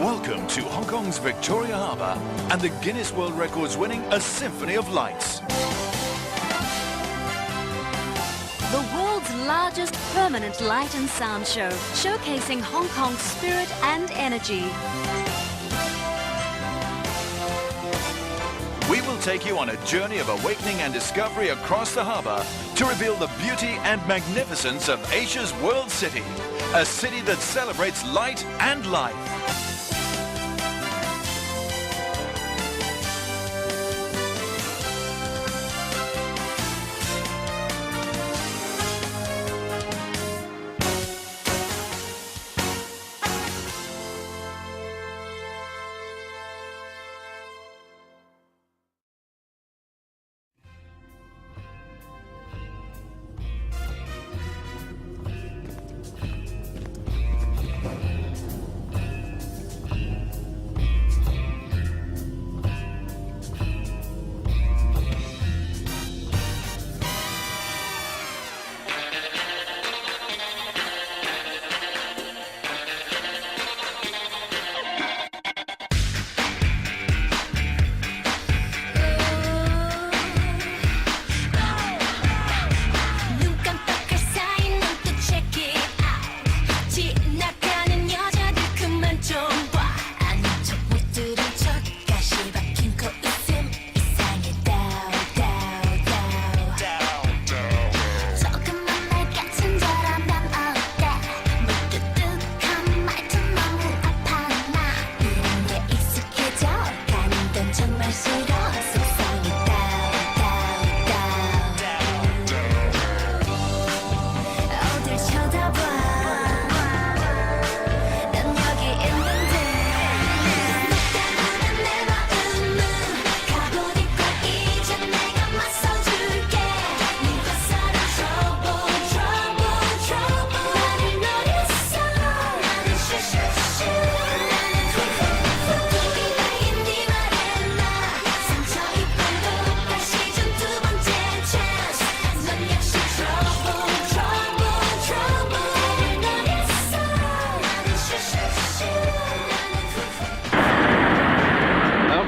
Welcome to Hong Kong's Victoria Harbour and the Guinness World Records winning A Symphony of Lights. The world's largest permanent light and sound show, showcasing Hong Kong's spirit and energy. We will take you on a journey of awakening and discovery across the harbour to reveal the beauty and magnificence of Asia's world city, a city that celebrates light and life.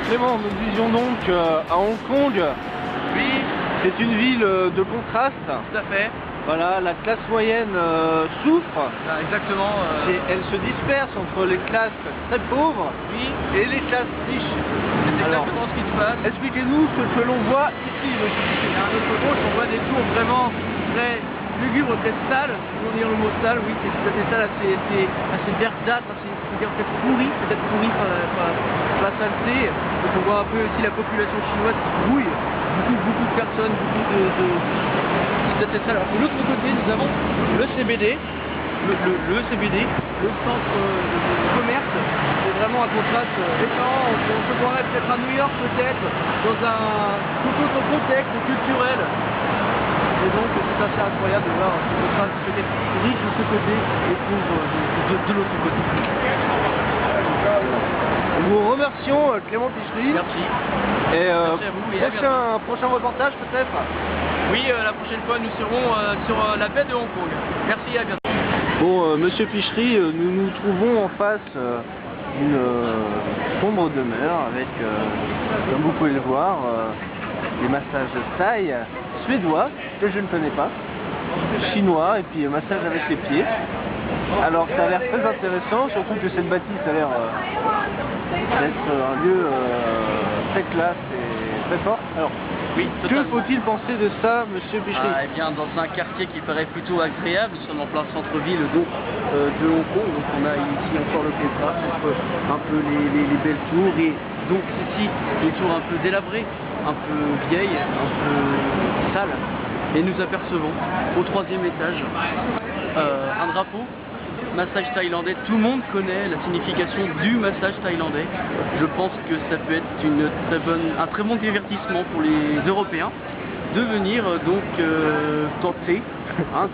Clément, nous disions donc à Hong Kong, Oui, c'est une ville de contraste. tout à fait. Voilà, la classe moyenne souffre Ah, exactement. et elle se disperse entre les classes très pauvres Oui, et les classes riches. c'est Alors, exactement ce qui se passe. expliquez-nous ce que l'on voit ici, monsieur. Et à notre gauche, on voit des tours vraiment très lugubres, très sales. Pour dire le mot sale, oui, c'est tout à fait sale, assez verdâtre, assez, faut dire peut-être pourri par la saleté. Donc on voit un peu aussi la population chinoise qui grouille. Beaucoup de personnes, c'est assez sale. Alors de l'autre côté, nous avons le CBD. Le CBD, le centre de commerce, c'est vraiment un contraste étonnant. On se croirait peut-être à New York, peut-être, dans un tout autre contexte culturel. Et donc c'est assez incroyable de voir ce contraste peut-être riche de ce côté et pauvre de l'autre côté. Nous vous remercions Clément Pichery. Merci. Et Merci à vous et à bientôt. prochain reportage peut-être. Oui, la prochaine fois nous serons sur la baie de Hong Kong. Merci et à bientôt. Bon, monsieur Pichery, nous nous trouvons en face d'une sombre demeure avec, comme vous pouvez le voir, des massages thaï suédois que je ne connais pas, chinois et puis massage avec les pieds. Alors ça a l'air très intéressant, surtout que cette bâtisse a l'air d'être un lieu très classe et très fort. Alors, Oui, que totalement. faut-il penser de ça, monsieur Pichery? Eh bien, dans un quartier qui paraît plutôt agréable, nous sommes en plein centre-ville donc, de Hong Kong, donc on a ici encore le contraste entre un peu les belles tours et donc ici les tours un peu délabrées, un peu vieilles, un peu sales, et nous apercevons au 3e étage un drapeau. Massage thaïlandais, tout le monde connaît la signification du massage thaïlandais. Je pense que ça peut être un très bon divertissement pour les Européens de venir tenter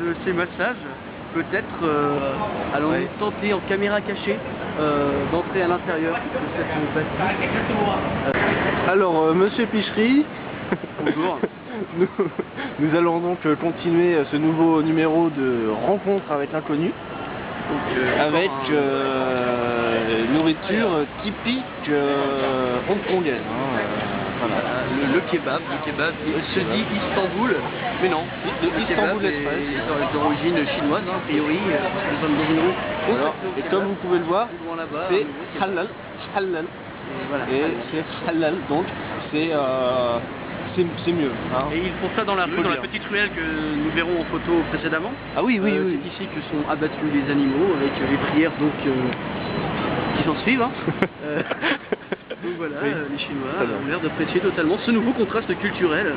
de ces massages. Peut-être allons-nous tenter en caméra cachée d'entrer à l'intérieur de cette bâtisse. Alors, monsieur Pichery, Bonjour. nous allons donc continuer ce nouveau numéro de Rencontre avec l'inconnu. Donc, avec encore nourriture typique hongkongaise. Hein, voilà. le kebab il se dit Istanbul, mais non, De le Istanbul kebab Express. est d'origine chinoise, hein, a priori, nous sommes dans une rue Alors, et comme vous pouvez le voir, plus loin là-bas, c'est un halal, halal, et voilà. et c'est halal, donc c'est mieux. Hein. Et ils font ça dans la rue, Faut dans la dire. petite ruelle que nous verrons en photo précédemment. Ah oui, oui, oui. C'est ici que sont abattus les animaux avec les prières donc qui s'en suivent. Hein. Donc voilà, Oui. les Chinois Très bien. ont l'air d'apprécier totalement ce nouveau contraste culturel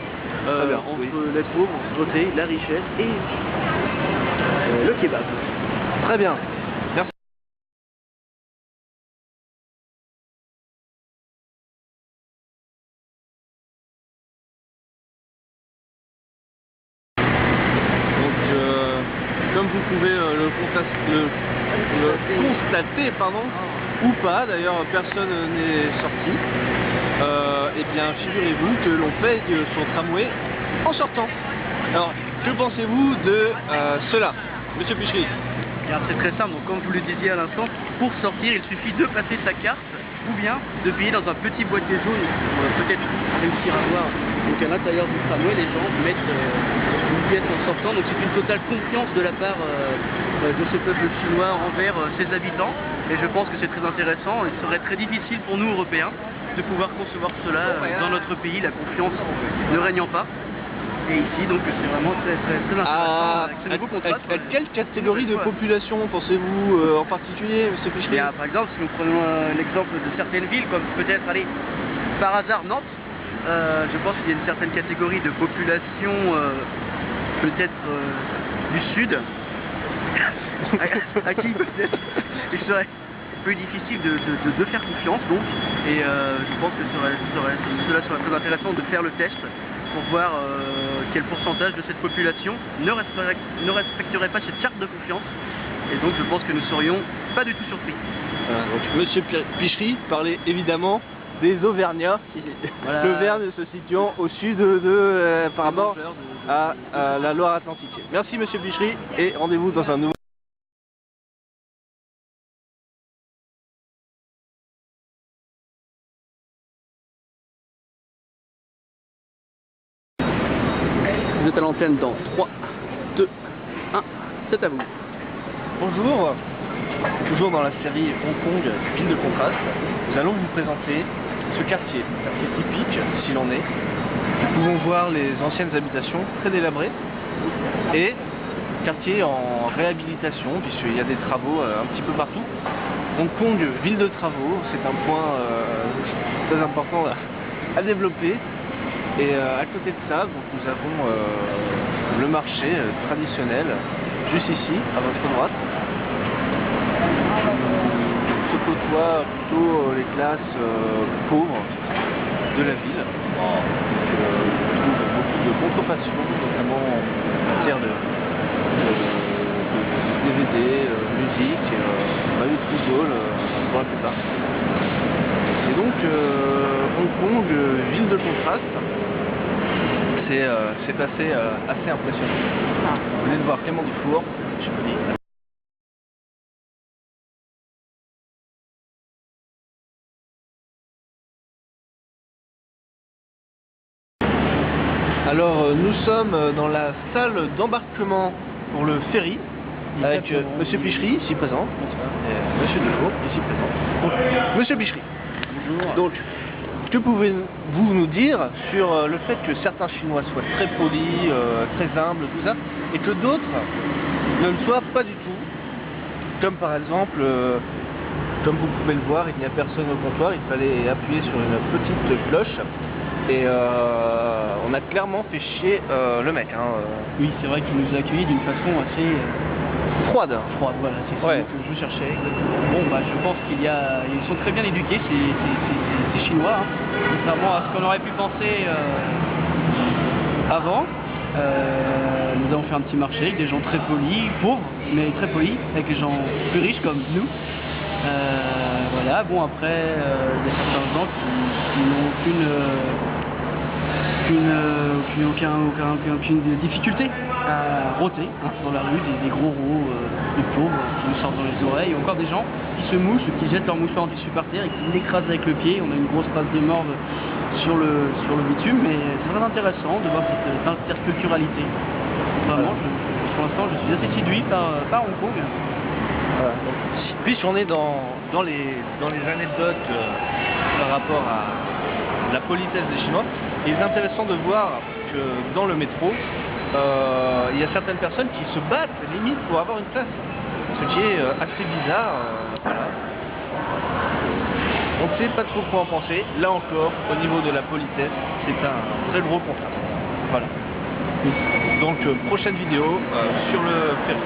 Très bien, entre oui. la pauvreté, la richesse et le kebab. Très bien. Merci. Donc, comme vous pouvez le constater, pardon, ou pas, d'ailleurs personne n'est sorti, et bien figurez-vous que l'on paye son tramway en sortant. Alors, que pensez-vous de cela, Monsieur Pichery? Alors c'est très simple, donc comme vous le disiez à l'instant, pour sortir il suffit de passer sa carte ou bien de payer dans un petit boîtier jaune pour peut-être réussir à voir. Donc à l'intérieur du tramway les gens mettent une pièce en sortant, donc c'est une totale confiance de la part de ce peuple chinois envers ses habitants et je pense que c'est très intéressant et ce serait très difficile pour nous Européens de pouvoir concevoir cela dans notre pays, la confiance ne régnant pas. Et ici, donc c'est vraiment très intéressant avec ce nouveau contraste. À quelle catégorie de population pensez-vous en particulier, Monsieur Pichery? Bien, par exemple, si nous prenons l'exemple de certaines villes, comme peut-être, allez, par hasard Nantes, je pense qu'il y a une certaine catégorie de population, peut-être du sud, à qui peut-être il serait plus difficile de faire confiance, donc, et je pense que cela serait très intéressant de faire le test pour voir quel pourcentage de cette population ne respecterait pas cette charte de confiance. Et donc je pense que nous serions pas du tout surpris. Donc, Monsieur Pichery parlait évidemment des Auvergnats, Voilà. l'Auvergne se situant au sud par rapport à la Loire-Atlantique. Merci Monsieur Pichery et rendez-vous dans un nouveau... Vous êtes à l'antenne dans 3, 2, 1, c'est à vous. Bonjour, toujours dans la série Hong Kong, ville de contraste, nous allons vous présenter ce quartier typique s'il en est. Nous pouvons voir les anciennes habitations très délabrées et quartier en réhabilitation puisqu'il y a des travaux un petit peu partout. Hong Kong, ville de travaux, c'est un point très important à développer. Et à côté de ça, donc, nous avons le marché traditionnel, juste ici, à votre droite. Se côtoie plutôt les classes pauvres de la ville. On trouve beaucoup de contrefaçons, notamment en matière de DVD, musique, maillot de football pour la plupart. Et donc Hong Kong, ville de contraste, c'est assez impressionnant. Vous venez de voir Clément Dufour, je peux dire. Alors nous sommes dans la salle d'embarquement pour le ferry avec Monsieur Pichery ici présent, et Monsieur Dufour ici présent. Donc, Monsieur Pichery. Bonjour. Donc, que pouvez-vous nous dire sur le fait que certains Chinois soient très polis, très humbles, tout ça, et que d'autres ne le soient pas du tout? Comme par exemple, comme vous pouvez le voir, il n'y a personne au comptoir, il fallait appuyer sur une petite cloche, et on a clairement fait chier le mec. Hein. Oui, c'est vrai qu'il nous a accueillis d'une façon assez Froide. voilà, c'est ça Ouais. que je cherchais exactement. Bon, bah, je pense ils sont très bien éduqués, ces Chinois, hein. Contrairement à ce qu'on aurait pu penser avant. Nous avons fait un petit marché avec des gens très polis, pauvres, mais très polis, avec des gens plus riches comme nous. Voilà, bon après, il y a certains gens qui n'ont aucune aucune difficulté à rôter dans la rue, des gros rots de pauvres qui nous sortent dans les oreilles, ou encore des gens qui se mouchent, qui jettent leur mouchoir en tissu par terre et qui l'écrasent avec le pied. On a une grosse trace de morve sur le bitume, mais c'est très intéressant de voir cette interculturalité. Vraiment, pour l'instant, je suis assez séduit par Hong Kong. Voilà. Puis on est dans les anecdotes par rapport à la politesse des Chinois. Il est intéressant de voir que dans le métro, il y a certaines personnes qui se battent limite pour avoir une place, ce qui est assez bizarre. Voilà. On ne sait pas trop quoi en penser. Là encore, au niveau de la politesse, c'est un très gros contraste. Voilà. Donc prochaine vidéo sur le ferry.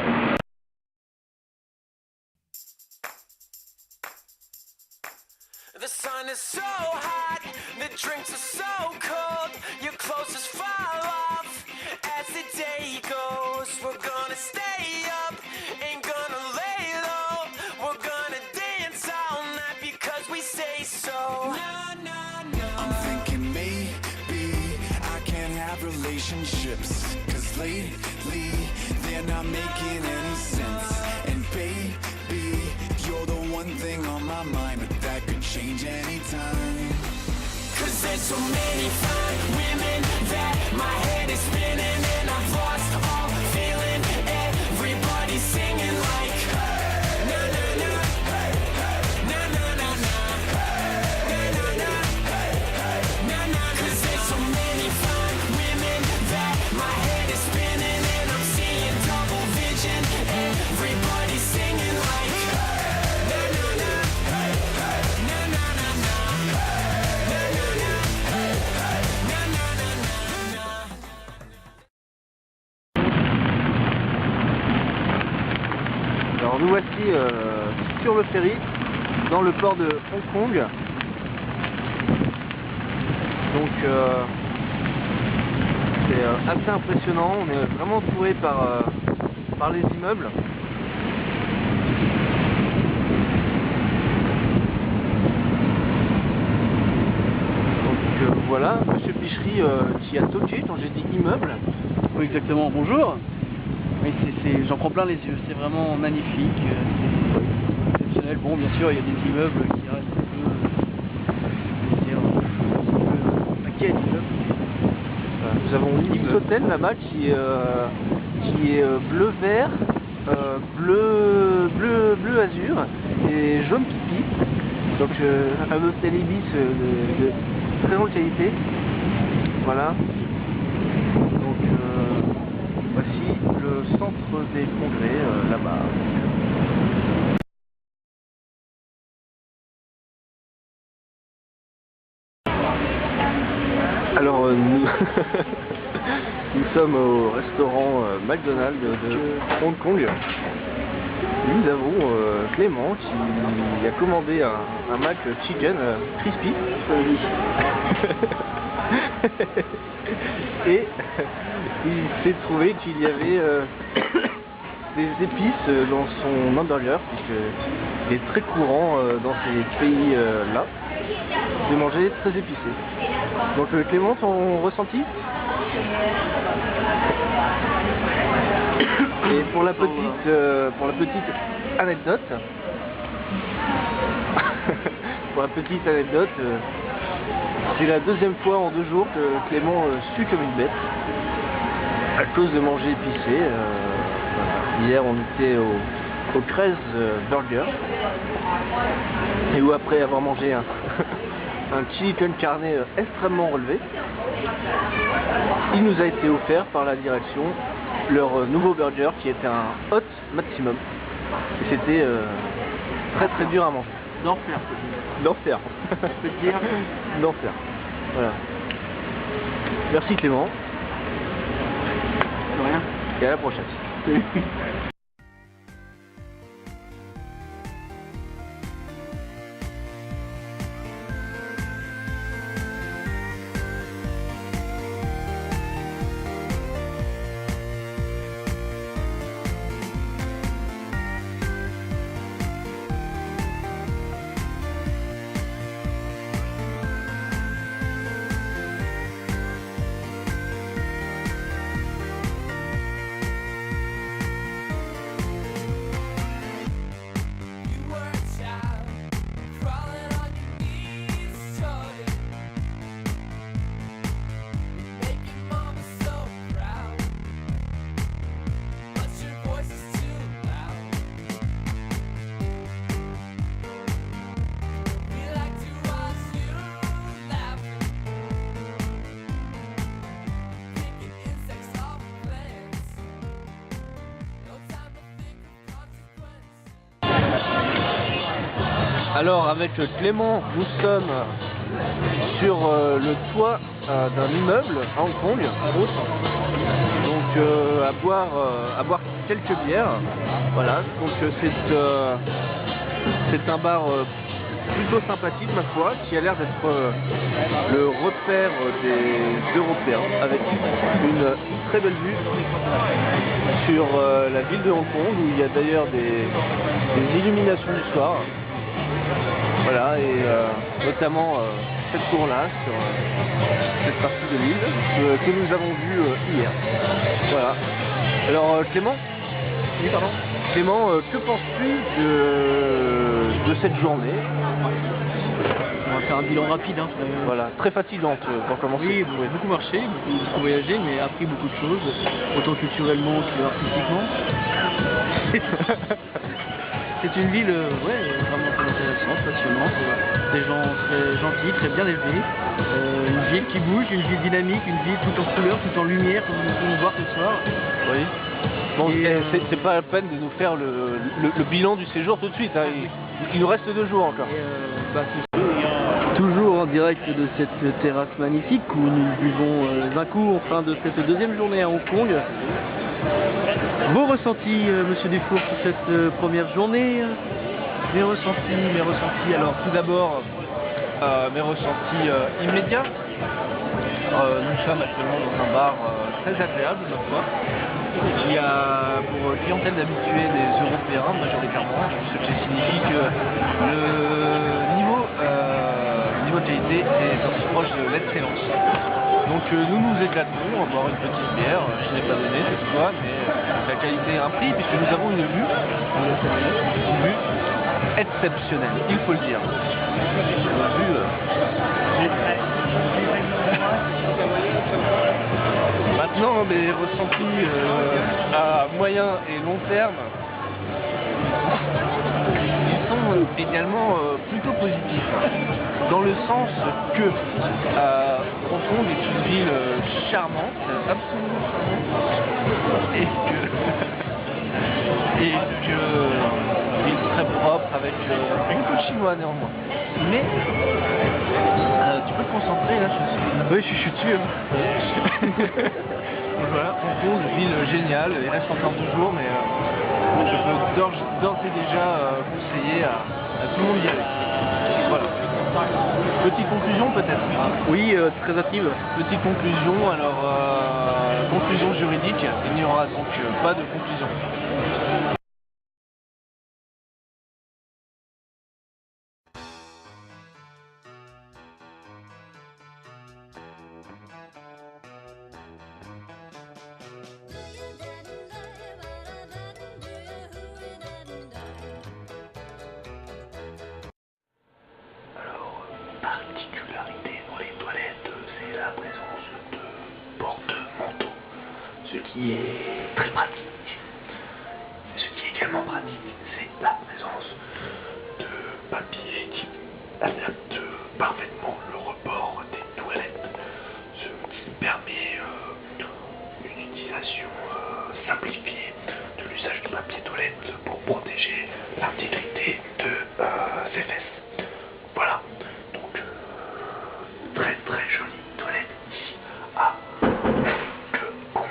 The sun is so hot, the drinks are so cold, your clothes just fall off as the day goes. We're gonna stay up, ain't gonna lay low, we're gonna dance all night because we say so. I'm thinking maybe I can't have relationships, 'cause lately they're not making any sense. And baby, you're the one thing on my mind, but that could change anytime. 'Cause there's so many fine women that my head is spinning, and I've lost all feeling. Everybody's singing like na na na, na na na na, na na na, na na. 'Cause there's so many fine women that my head is spinning, and I'm seeing double vision. Everybody's singing like na na na, na na na na, na na na, na na na na. Alors nous voici sur le ferry, dans le port de Hong Kong. Donc c'est assez impressionnant, on est vraiment entouré par les immeubles. Donc voilà, Monsieur Pichery qui a toqué quand j'ai dit immeuble. Oui, exactement, bonjour. Oui, j'en prends plein les yeux, c'est vraiment magnifique, c'est exceptionnel. Bon, bien sûr, il y a des immeubles qui restent un peu paquet d'immeubles. Nous avons l'Ibis Hotel là-bas qui est bleu-vert, bleu azur et jaune pipi. Donc un hôtel Ibis de très grande qualité. Voilà. Donc voici le centre des congrès là-bas. Alors nous, nous sommes au restaurant McDonald's de Hong Kong. Nous avons Clément qui a commandé un Mac Chicken Crispy. Et il s'est trouvé qu'il y avait des épices dans son hamburger, puisqu'il est très courant dans ces pays-là de manger très épicé. Donc Clément, ton ressenti? Et pour la petite anecdote, c'est la deuxième fois en 2 jours que Clément sue comme une bête à cause de manger épicé. Voilà. Hier on était au Crez Burger et où après avoir mangé un chili con carne extrêmement relevé, il nous a été offert par la direction leur nouveau burger qui était un hot maximum et c'était très très dur à manger. D'enfer. D'enfer. D'enfer. Voilà. Merci Clément. De rien. Et à la prochaine. Alors avec Clément, nous sommes sur le toit d'un immeuble à Hong Kong, donc à boire quelques bières. Voilà, donc c'est un bar plutôt sympathique ma foi, qui a l'air d'être le repère des Européens, avec une très belle vue sur la ville de Hong Kong, où il y a d'ailleurs des illuminations du soir. Voilà, et notamment cette tour-là, sur cette partie de l'île, que nous avons vue hier. Voilà. Alors Clément ? Oui, pardon. Clément, que penses-tu de cette journée? On va faire un bilan rapide. Hein. Voilà, très fatigante pour commencer. Oui, beaucoup marché, beaucoup voyagé, mais appris beaucoup de choses, autant culturellement que artistiquement. C'est une ville vraiment très intéressante, passionnante, des gens très gentils, très bien élevés, une ville qui bouge, une ville dynamique, une ville tout en couleurs, tout en lumière, comme nous pouvons voir ce soir. Oui. Bon, c'est pas la peine de nous faire le bilan du séjour tout de suite, hein. Il nous reste 2 jours encore. Toujours en direct de cette terrasse magnifique où nous buvons un coup en fin de cette 2e journée à Hong Kong. Vos ressentis, monsieur Dufour, pour cette première journée? Mes ressentis, alors tout d'abord, Mes ressentis immédiats. Nous sommes actuellement dans un bar très agréable, ma foi, qui a pour clientèle d'habitués des Européens majoritairement, ce qui signifie que le niveau de qualité est aussi proche de l'excellence. Donc nous nous éclatons, on va boire une petite bière, je n'ai pas donné cette fois, mais la qualité a un prix puisque nous avons une vue exceptionnelle, il faut le dire. Une vue Maintenant, mes ressentis à moyen et long terme, ils sont également plutôt positifs, dans le sens que Hong Kong est une ville charmante, absolument charmante, et que ville très propre, avec un peu de chinois néanmoins. Mais tu peux te concentrer là, oui, je suis dessus. Voilà, Hong Kong, ville géniale, il reste encore 2 jours, mais je peux d'ores et déjà conseiller à tout le monde d'y aller. Voilà. Petite conclusion peut-être. Oui, très hâtive. Petite conclusion, alors conclusion juridique, il n'y aura donc pas de conclusion. Particularité dans les toilettes, c'est la présence de porte-manteaux, ce qui est très pratique. Ce qui est également pratique, c'est la présence de papier qui adapte parfaitement le rebord des toilettes, ce qui permet une utilisation simplifiée de l'usage du papier toilette pour protéger l'intégrité de ses fesses. Voilà. Très très jolie toilette ici à Hong Kong.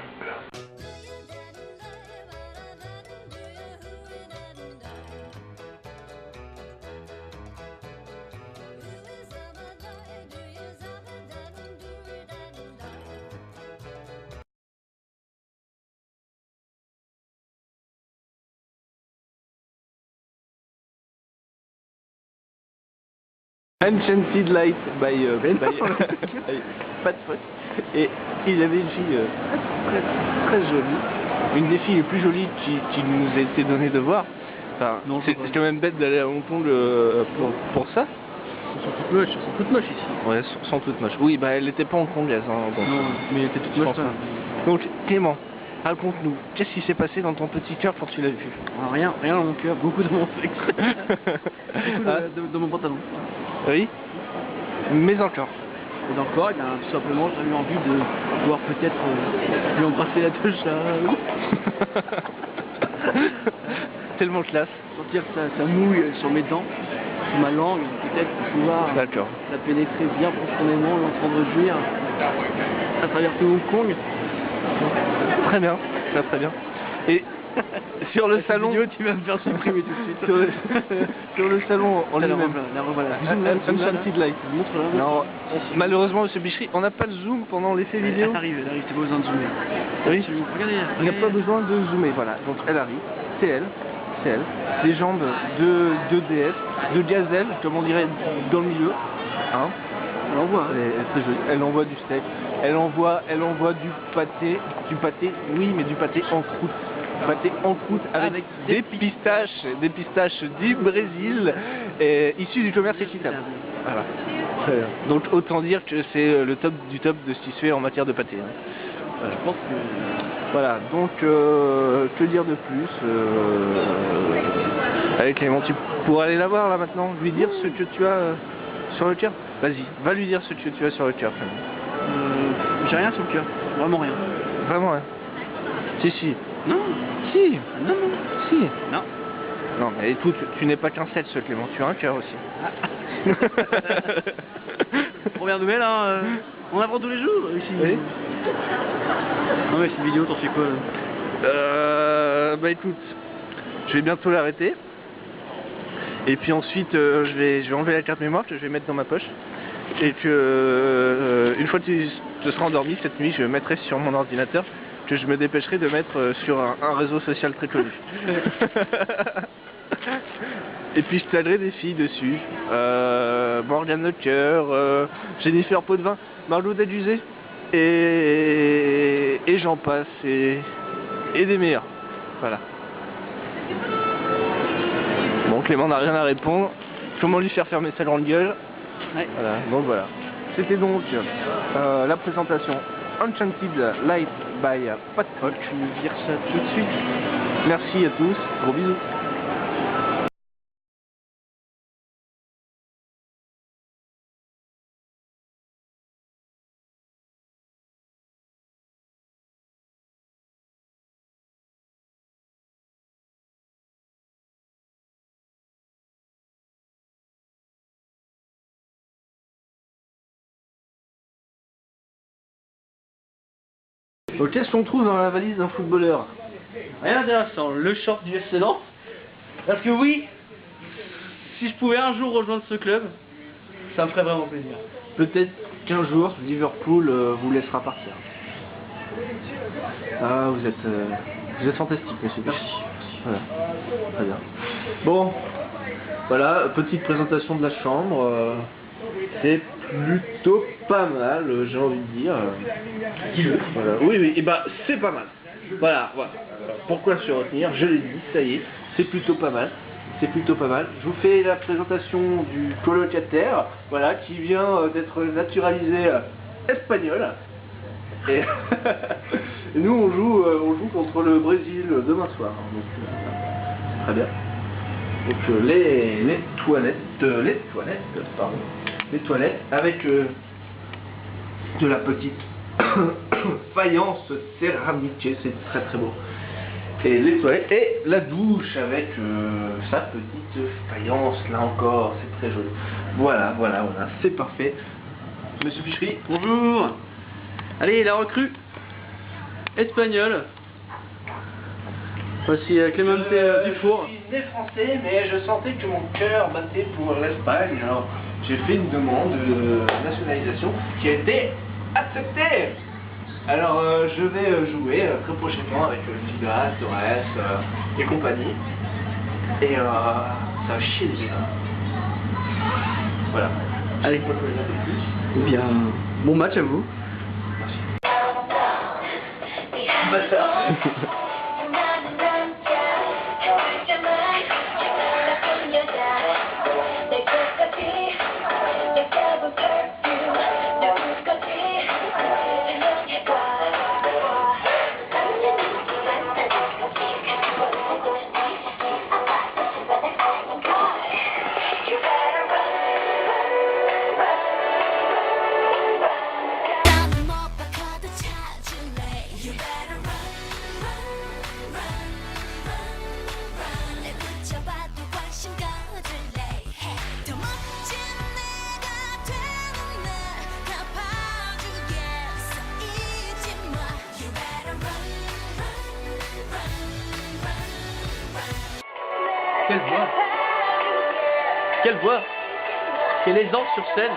Enchanted Light by pas de faute. Et il y avait une fille très jolie, une des filles les plus jolies qui nous a été donnée de voir. Enfin, c'est quand même bête d'aller à Hong Kong pour ça. Elles sont toutes moches ici. Ouais, sont toutes moches. Oui, bah elle n'était pas hongkongaise. Hein, donc, non, mais elle était toute moche. Donc Clément, raconte-nous, qu'est-ce qui s'est passé dans ton petit cœur quand tu l'as vu? Rien dans mon cœur, beaucoup dans mon sexe. Dans mon pantalon. Oui, mais encore. Et encore, tout simplement, j'ai eu envie de pouvoir peut-être lui embrasser la touche. Tellement classe. Sentir sa mouille sur mes dents. sous ma langue, peut-être pour pouvoir D'accord. la pénétrer bien profondément, l'entendre jouir à travers tout Hong Kong. Très bien, très bien. Et sur le salon, Vidéo, tu vas me faire supprimer tout de suite. sur le, sur le salon en Alors, lui-même, la revoilà. Zoom là, zoom là, là. Enchanted Light. Montre-la. Non, malheureusement, monsieur Bichery, on n'a pas de zoom pendant l'effet vidéo. Elle arrive, t'as pas besoin de zoomer. Oui. Regardez. Il n'y a pas besoin de zoomer, voilà. Donc elle arrive, c'est elle. Les jambes de DS, de gazelle, comme on dirait dans le milieu. Hein, Elle envoie. c'est joli. Elle envoie du steak, elle envoie du pâté, oui, mais du pâté en croûte. Pâté en croûte avec des pistaches du Brésil, issus du commerce équitable. Voilà. Très bien. Donc autant dire que c'est le top du top de ce qui se fait en matière de pâté. Hein. Voilà. Je pense que... Voilà, donc que dire de plus Allez Clément, tu pourras aller la voir là maintenant, lui dire ce que tu as sur le cœur. Vas-y, va lui dire ce que tu as sur le cœur Clément. J'ai rien sur le cœur, vraiment rien. Vraiment hein. Si. Non. Si. Non. Si. Non. Non mais écoute, tu n'es pas qu'un 7 ce Clément, tu as un cœur aussi. Première nouvelle, hein, on apprend tous les jours ici. Oui. Non mais cette vidéo, t'en fais quoi là? Bah écoute, je vais bientôt l'arrêter. Et puis ensuite, je vais enlever la carte mémoire que je vais mettre dans ma poche. Et que une fois que tu te seras endormi cette nuit, je mettrai sur mon ordinateur que je me dépêcherai de mettre sur un réseau social très connu. Et puis je t'aiderai des filles dessus. Morgane Lecoeur, Jennifer Potvin, Marlou Daduzé. Et j'en passe, et des meilleurs. Voilà. Bon, Clément n'a rien à répondre. Comment lui faire fermer sa grande gueule? Ouais. Voilà, donc voilà. C'était donc la présentation Enchanted Light by Pat Hoc. Je vais dire ça tout de suite. Merci à tous, gros bisous. Donc qu'est-ce qu'on trouve dans la valise d'un footballeur? Rien d'intéressant, le short du FC Nantes. Parce que oui, si je pouvais un jour rejoindre ce club, ça me ferait vraiment plaisir. Peut-être qu'un jour, Liverpool vous laissera partir. Ah, vous êtes fantastique, monsieur. Merci. Voilà, très bien. Bon, voilà, petite présentation de la chambre. C'est plutôt pas mal, j'ai envie de dire. Voilà. Oui, et bah c'est pas mal. Voilà. Pourquoi se retenir? Je l'ai dit, ça y est, c'est plutôt pas mal. C'est plutôt pas mal. Je vous fais la présentation du colocataire, voilà, qui vient d'être naturalisé espagnol. Et nous on joue contre le Brésil demain soir. Donc, très bien. Donc les toilettes avec de la petite faïence céramique, c'est très très beau. Et les toilettes et la douche avec sa petite faïence, là encore, c'est très joli. Voilà, c'est parfait. Monsieur Bichery, Bonjour. Allez, la recrue espagnole. Voici Clémente Dufour. Je suis né français, mais je sentais que mon cœur battait pour l'Espagne. Alors j'ai fait une demande de nationalisation qui a été acceptée. Alors je vais jouer très prochainement avec Fibras, Torres et compagnie. Et ça va chier les gars. Voilà. Allez, Pas de un peu plus. eh bien, bon match à vous. Bâtard. You better run, run. Quelle voix, quelle aisance sur scène,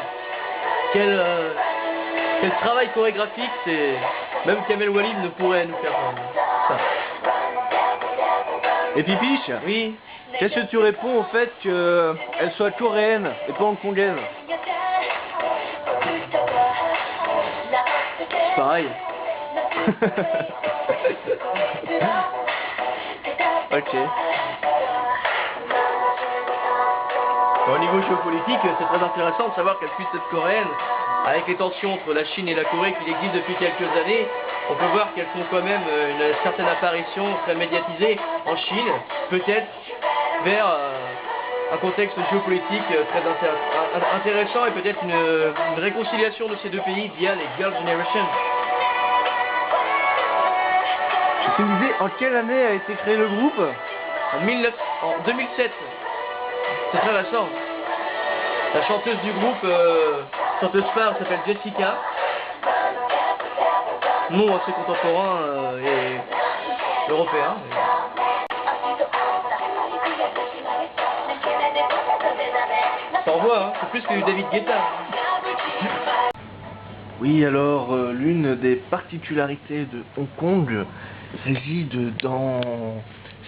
quel travail chorégraphique, c'est... Même Kamel Walid ne pourrait nous faire ça. Et Pipiche, Oui. qu'est-ce que tu réponds au fait qu'elle soit coréenne et pas hongkongaise? C'est pareil. Ok. Au niveau géopolitique, c'est très intéressant de savoir qu'elle puisse être coréenne. Avec les tensions entre la Chine et la Corée qui existent depuis quelques années, on peut voir qu'elles font quand même une certaine apparition très médiatisée en Chine, peut-être vers un contexte géopolitique très intéressant et peut-être une réconciliation de ces deux pays via les Girls' Generation. Tu me disais en quelle année a été créé le groupe? En 2007. C'est très récent. La chanteuse du groupe, chanteuse phare, s'appelle Jessica. Nom assez contemporain et européen. T'en vois, hein, c'est plus que du David Guetta. Oui, alors l'une des particularités de Hong Kong réside dans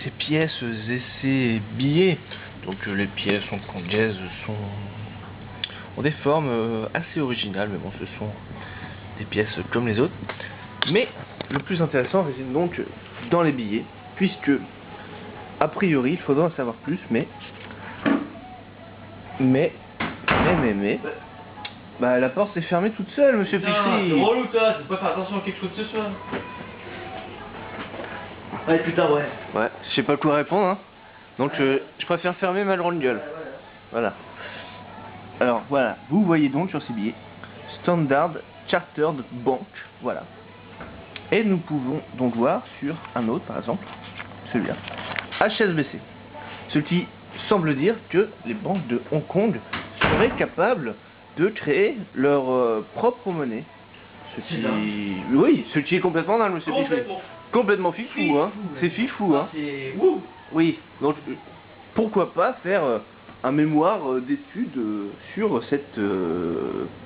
ses pièces, essais et billets. Donc les pièces hongkongaises ont des formes assez originales, mais bon, ce sont des pièces comme les autres. Mais le plus intéressant réside donc dans les billets, puisque a priori, il faudra en savoir plus, mais bah la porte s'est fermée toute seule, monsieur Pichery. C'est relou ça, tu peux pas faire attention à quelque chose de ce soir. Ouais, putain, ouais. Ouais, je sais pas quoi répondre, hein. Donc je préfère fermer ma grande gueule. Voilà. Alors voilà, vous voyez donc sur ces billets Standard Chartered Bank, voilà. Et nous pouvons donc voir sur un autre, par exemple, celui-là, HSBC. Ce qui semble dire que les banques de Hong Kong seraient capables de créer leur propre monnaie. Ce qui... Oui, ce qui est complètement dingue, monsieur Pichery. Complètement fifou, hein. C'est fifou, hein. Oui, donc pourquoi pas faire un mémoire d'études sur cette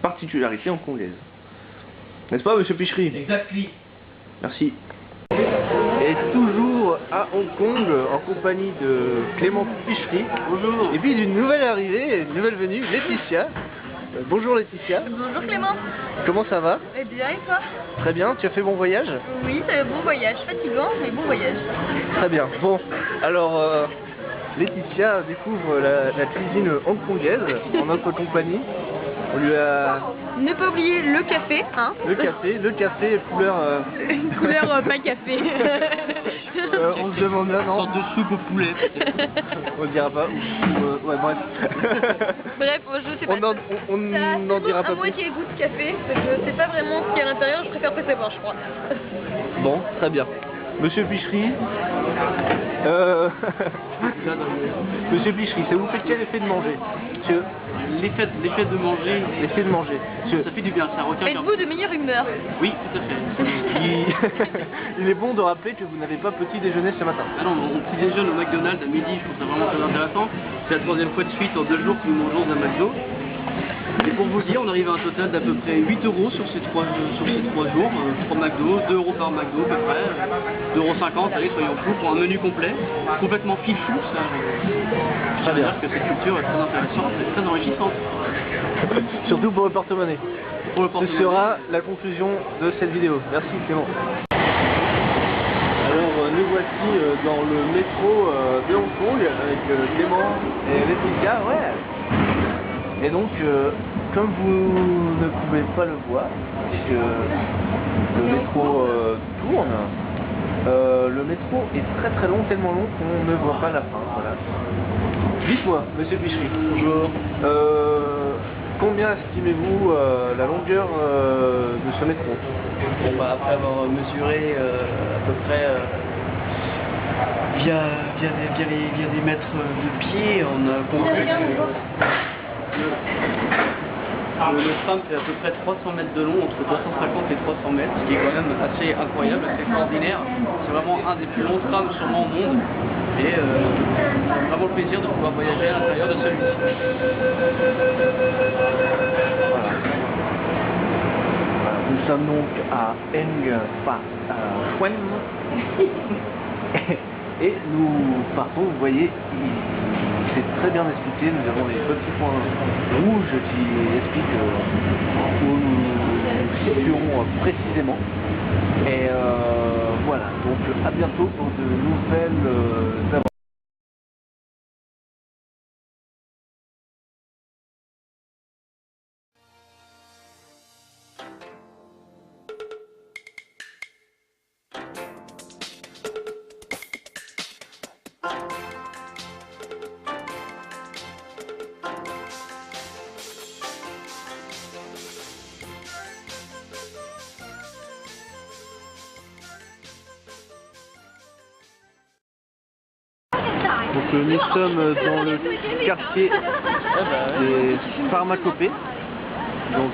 particularité hongkongaise. N'est-ce pas, monsieur Pichery? Exactly. Merci. Et toujours à Hong Kong, en compagnie de Clément Pichery. Bonjour. Et puis d'une nouvelle arrivée, une nouvelle venue, Laetitia. Bonjour Laetitia. Bonjour Clément. Comment ça va? Eh bien, et toi? Très bien, tu as fait bon voyage? Oui, bon voyage. Fatigant, mais bon voyage. Très bien. Bon, alors Laetitia découvre la cuisine hongkongaise en notre compagnie. On lui a... Ne pas oublier le café, hein? Le café couleur... Une couleur pas café. on se demande là, Une non? sorte de soupe au poulet. On le dira pas. Ouais, bref. Bref, je sais pas. On n'en dira pas à plus. moitié goût de café, je sais pas vraiment ce qu'il y a à l'intérieur, je préfère présavoir, je crois. Bon, très bien. Monsieur Pichery, Monsieur Pichery, ça vous fait quel effet de manger? Monsieur, L'effet de manger, l'effet de manger. Monsieur, ça fait du bien, ça retient. Êtes-vous de meilleure humeur? Oui, tout à fait. il est bon de rappeler que vous n'avez pas petit déjeuner ce matin. Ah non, on petit déjeune au McDonald's à midi, je trouve ça vraiment très intéressant. C'est la troisième fois de suite en 2 jours que nous mangeons un McDo. Et pour vous dire, on arrive à un total d'à peu près 8 € sur ces 3 jours. 3 McDo, 2 € par McDo à peu près. 2,50 €, allez, soyons fous, pour un menu complet. Complètement fifou, ça. Très bien. Je veux dire que cette culture est très intéressante et très enrichissante. Surtout pour le porte-monnaie. Pour le Ce porte-monnaie. sera la conclusion de cette vidéo. Merci Clément. Alors nous voici dans le métro de Hong Kong avec Clément et Laetitia, ouais. Et donc, comme vous ne pouvez pas le voir, puisque le métro tourne, le métro est très très long, tellement long qu'on ne voit pas la fin. Voilà. Dites-moi, monsieur Pichery, bonjour. Combien estimez-vous la longueur de ce métro? Bon, bah, après avoir mesuré à peu près via des mètres de pied, on a conclu que le tram fait à peu près 300 mètres de long, entre 250 et 300 mètres, ce qui est quand même assez incroyable, assez extraordinaire. C'est vraiment un des plus longs trams sûrement au monde. et nous avons le plaisir de pouvoir voyager à l'intérieur de celui-ci. Voilà. Nous sommes donc à Engpahuan et nous partons, vous voyez, c'est très bien expliqué, nous avons les petits points rouges qui expliquent où nous nous situons précisément. Et voilà, donc à bientôt pour de nouvelles aventures. Donc nous sommes dans le quartier des pharmacopées. Donc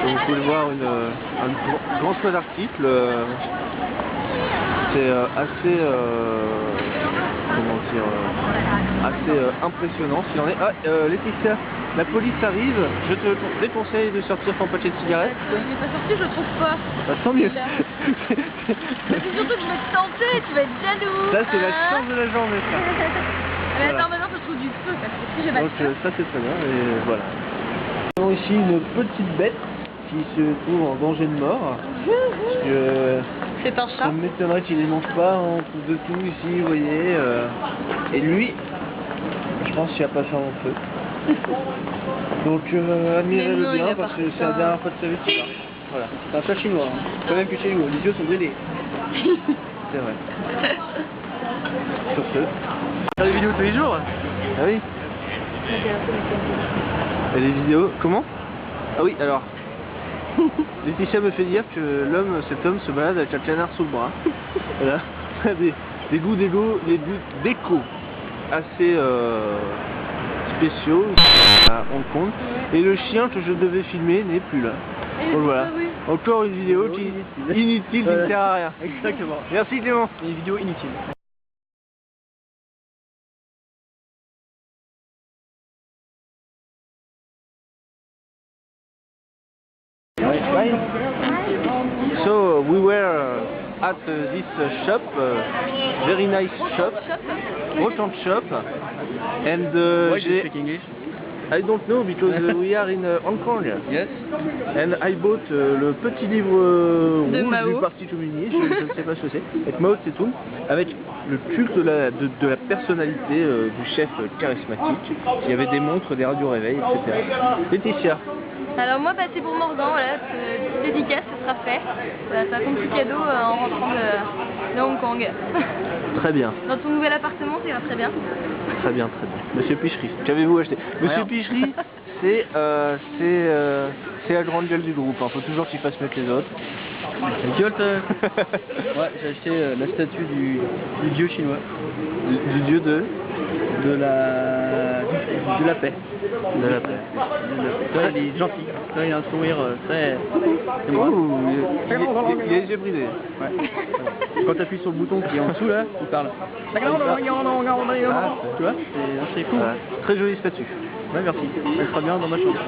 vous pouvez le voir, un grand choix d'articles. C'est assez comment dire, assez impressionnant s'il en est. Ah Laetitia, la police arrive, je te déconseille de sortir ton paquet de cigarettes. Il n'est pas sorti, je trouve pas. Bah, tant mieux. C'est surtout que je vais te tenter, tu vas être jaloux. Ça c'est la hein. chance de la journée ça. Mais Voilà. attends, maintenant je trouve du feu parce que si j'ai pas de Donc feu. ça c'est très bien et voilà. Nous avons ici une petite bête qui se trouve en danger de mort. C'est un Ça chat. m'étonnerait qu'il les mange pas, on trouve de tout ici, vous voyez. Et lui, je pense qu'il a pas ça en feu. Donc admirez-le Mais non, il bien a parce pas que c'est la ça. dernière fois de sa vie qu'il marche. Voilà, c'est un chat chinois, hein. Quand même que chez nous, les yeux sont brûlés. C'est vrai. Sur ce. Faire des vidéos tous les jours. Ah oui. Et les vidéos, comment? Ah oui, alors. Laetitia me fait dire que cet homme se balade avec un canard sous le bras. Voilà. Des goûts d'écho assez spéciaux à Hong Kong. Et le chien que je devais filmer n'est plus là. Donc voilà. Encore une vidéo qui inutile, qui ne sert à rien. Exactement. Merci Clément. Une vidéo inutile. So we were at this shop, very nice shop, restaurant shop, and Why do you speak English? I don't know because we are in Hong Kong. Yes. And I bought le petit livre De rouge Mao. du Parti communiste, je ne sais pas ce que c'est, avec Mao Tse-tung, avec le culte de la personnalité du chef charismatique. Il y avait des montres, des radios réveils, etc. Laetitia. Alors moi, bah, c'est pour Morgan, voilà, petite dédicace, ce sera fait. Voilà, ça comme petit cadeau en rentrant de Hong Kong. Très bien. Dans ton nouvel appartement, ça ira très bien. Très bien, très bien. Monsieur Pichery, qu'avez-vous acheté? Monsieur Rien. Pichery, c'est la grande gueule du groupe, il faut toujours qu'il fasse mettre les autres. Ouais, j'ai acheté la statue du dieu chinois. Du dieu de De la paix. la paix. Là, il est gentil. Là, il a un sourire très... C'est moi. Ouh, il a les yeux bridés. Ouais. Quand tu appuies sur le bouton qui est en dessous, là, il parle. Ah, Tu vois, c'est fou. voilà. Très jolie statue. Ouais, merci. Elle sera bien dans ma chambre.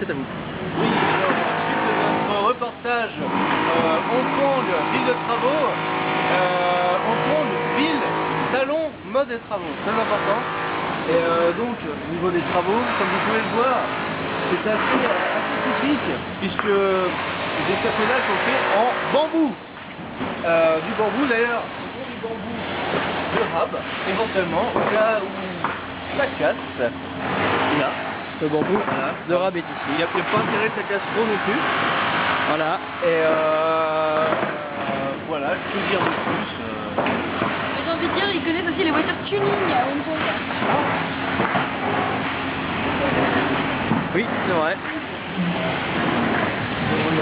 c'est à vous. Oui, alors, suite de notre reportage Hong Kong, ville de travaux, Hong Kong, ville, salon, mode des travaux, très important. Et donc, au niveau des travaux, comme vous pouvez le voir, c'est assez typique, puisque les échafaudages sont faits en bambou. Du bambou d'ailleurs, du bambou de rab, éventuellement, là où ça casse, là, ce bambou de rab est ici. Il n'y a pas intérêt que ça casse trop non plus. Voilà, et voilà, je peux dire de plus. J'ai envie de dire, ils connaissent aussi les voitures tuning à Hong Kong. Oui, c'est vrai.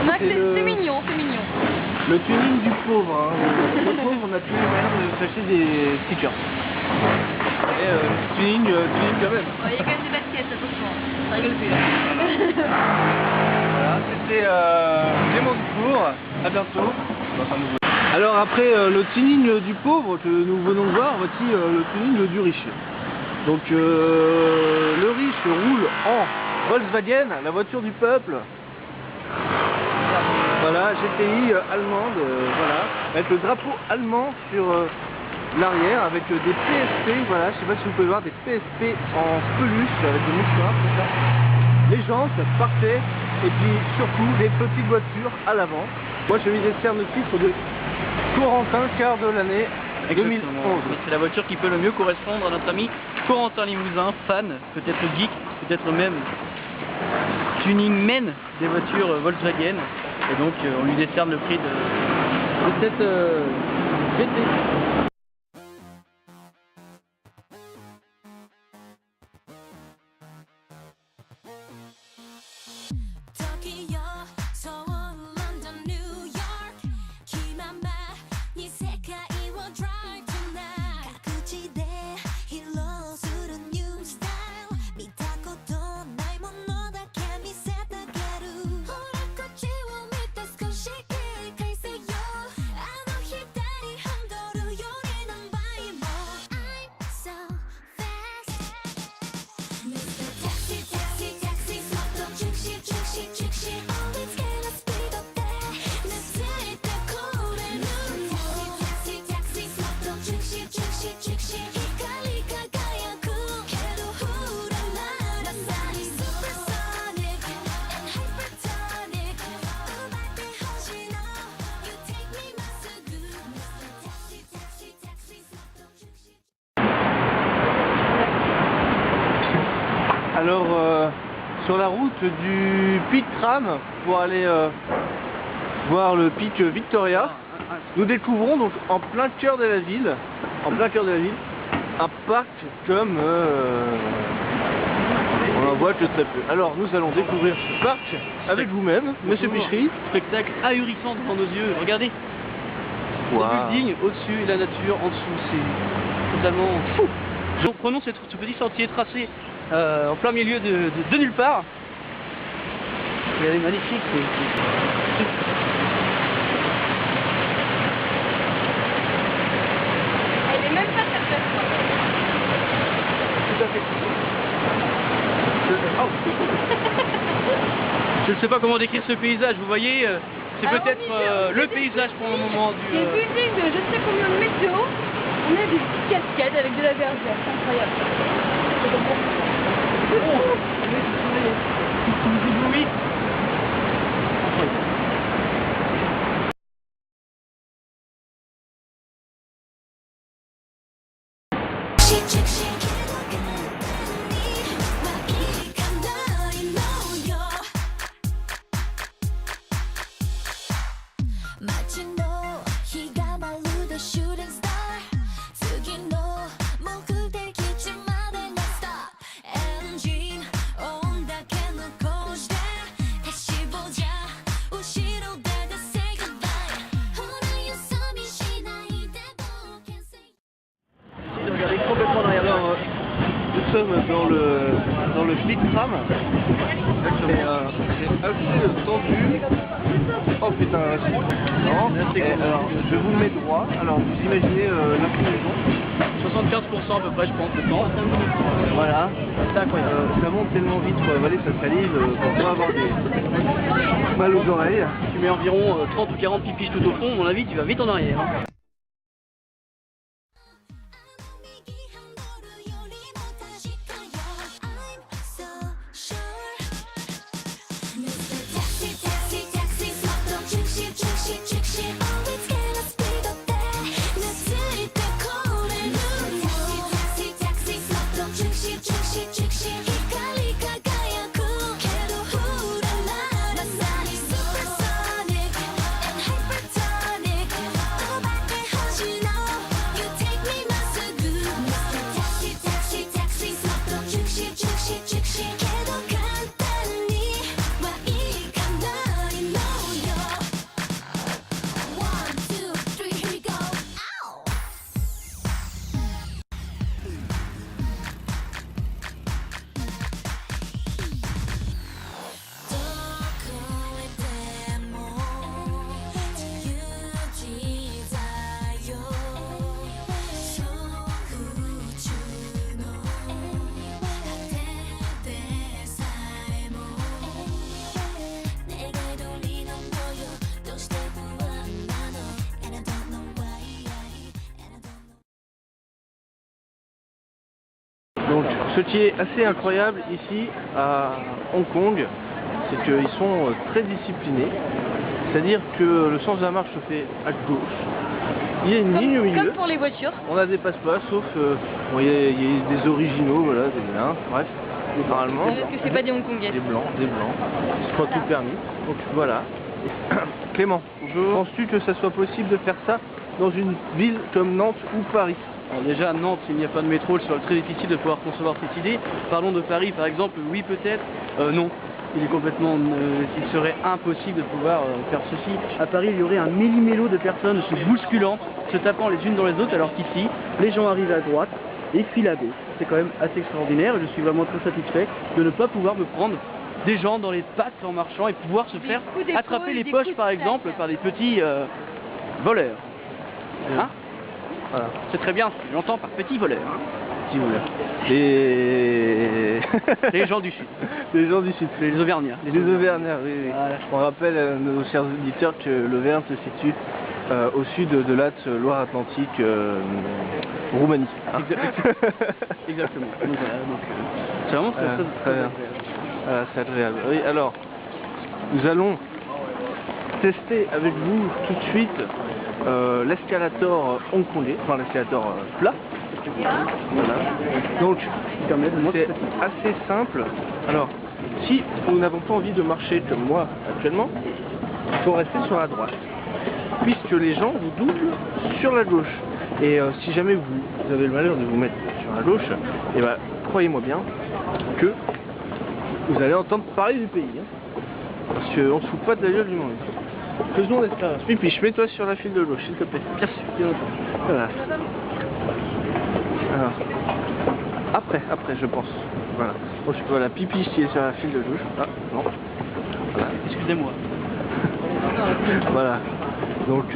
Max, c'est mignon, c'est mignon. Le tuning du pauvre, hein. Le pauvre, on a tous les moyens de s'acheter des stickers. Et tuning quand même. Il y a quand même des baskets, attention. Ça rigole plus là. Voilà, c'était Clément Dufour. À bientôt. Alors après le tuning du pauvre que nous venons de voir, voici le tuning du riche. Donc le riche roule en Volkswagen, la voiture du peuple. Voilà, GTI allemande, voilà, avec le drapeau allemand sur l'arrière, avec des PSP, voilà, je sais pas si vous pouvez voir, des PSP en peluche, avec des mouchoirs, tout ça. Les jantes parfaits, et puis surtout des petites voitures à l'avant. Moi je vis des cernes de titre de Corentin, quart de l'année 2011. C'est la voiture qui peut le mieux correspondre à notre ami Corentin Limousin, fan, peut-être geek, peut-être même tuning man des voitures Volkswagen. Et donc on lui décerne le prix de cette GT. Alors sur la route du pic Tram pour aller voir le pic Victoria, nous découvrons donc en plein cœur de la ville, un parc comme on en voit que très peu. Alors nous allons découvrir ce parc avec vous-même, Monsieur Pichery. Spectacle ahurissant devant nos yeux, regardez. Wow. Les buildings au-dessus, la nature en dessous, c'est totalement fou. Donc prenons ce petit sentier tracé en plein milieu de nulle part. Regardez, magnifique. Elle est même pas cette personne. Tout à fait. Je ne sais pas comment décrire ce paysage, vous voyez, c'est Alors, peut-être le paysage pour le moment du... Des buildings de je ne sais combien de météo. On a des petites cascades avec de la verdure, c'est incroyable. Oui. Alors, nous sommes dans le flic tram. C'est assez tendu. Oh putain, non. Et alors, je vous mets droit. Alors, vous imaginez l'inclinaison. 75% à peu près, je pense, de temps. Voilà. C'est incroyable. Ça monte tellement vite pour avaler sa salive qu'on peut avoir des mal aux oreilles. Tu mets environ 30 ou 40 pipiches tout au fond, à mon avis, tu vas vite en arrière. Hein. Donc, ce qui est assez incroyable ici à Hong Kong, c'est qu'ils sont très disciplinés. C'est-à-dire que le sens de la marche se fait à gauche. Il y a une ligne au milieu. Comme pour les voitures. On la dépasse pas, sauf bon, il y a des originaux, voilà, des nains, bref, normalement. Parce que c'est pas des Hongkongais. Des blancs, c'est pas tout permis. Donc voilà. Clément, penses-tu que ça soit possible de faire ça dans une ville comme Nantes ou Paris? Alors déjà, à Nantes, il n'y a pas de métro, il sera très difficile de pouvoir concevoir cette idée. Parlons de Paris, par exemple, oui peut-être, non. Il est complètement, il serait impossible de pouvoir faire ceci. À Paris, il y aurait un millimélo de personnes se bousculant, se tapant les unes dans les autres, alors qu'ici, les gens arrivent à droite et filent à gauche. C'est quand même assez extraordinaire et je suis vraiment très satisfait de ne pas pouvoir me prendre des gens dans les pattes en marchant et pouvoir se faire attraper les poches, par exemple, par des petits voleurs. Hein? Voilà. C'est très bien ce que j'entends par petit voleur. Hein. Petit voleur. Les gens du Sud. Les gens du Sud. Les Auvergnats. Les Auvergnats, oui. Voilà. On rappelle à nos chers auditeurs que l'Auvergne se situe au sud de l'Axe Loire-Atlantique, Roumanie. Hein. Exactement. Donc, voilà, c'est vraiment très bien. Voilà, c'est agréable. Oui, alors, nous allons tester avec vous tout de suite l'escalator hongkongais, enfin l'escalator plat. Voilà. Donc, c'est assez simple. Alors, si nous n'avons pas envie de marcher comme moi actuellement, il faut rester sur la droite, puisque les gens vous doublent sur la gauche. Et si jamais vous avez le malheur de vous mettre sur la gauche, et ben, croyez-moi bien que vous allez entendre parler du pays. Hein, parce qu'on ne se fout pas de la gueule du monde. Faisons l'escalade. Pipiche, mets-toi sur la file de gauche, s'il te plaît. Merci. Voilà. Alors, après, je pense. Voilà. Bon, voilà, Pipiche qui est sur la file de gauche. Ah, non. Voilà. Excusez-moi. Voilà. Donc,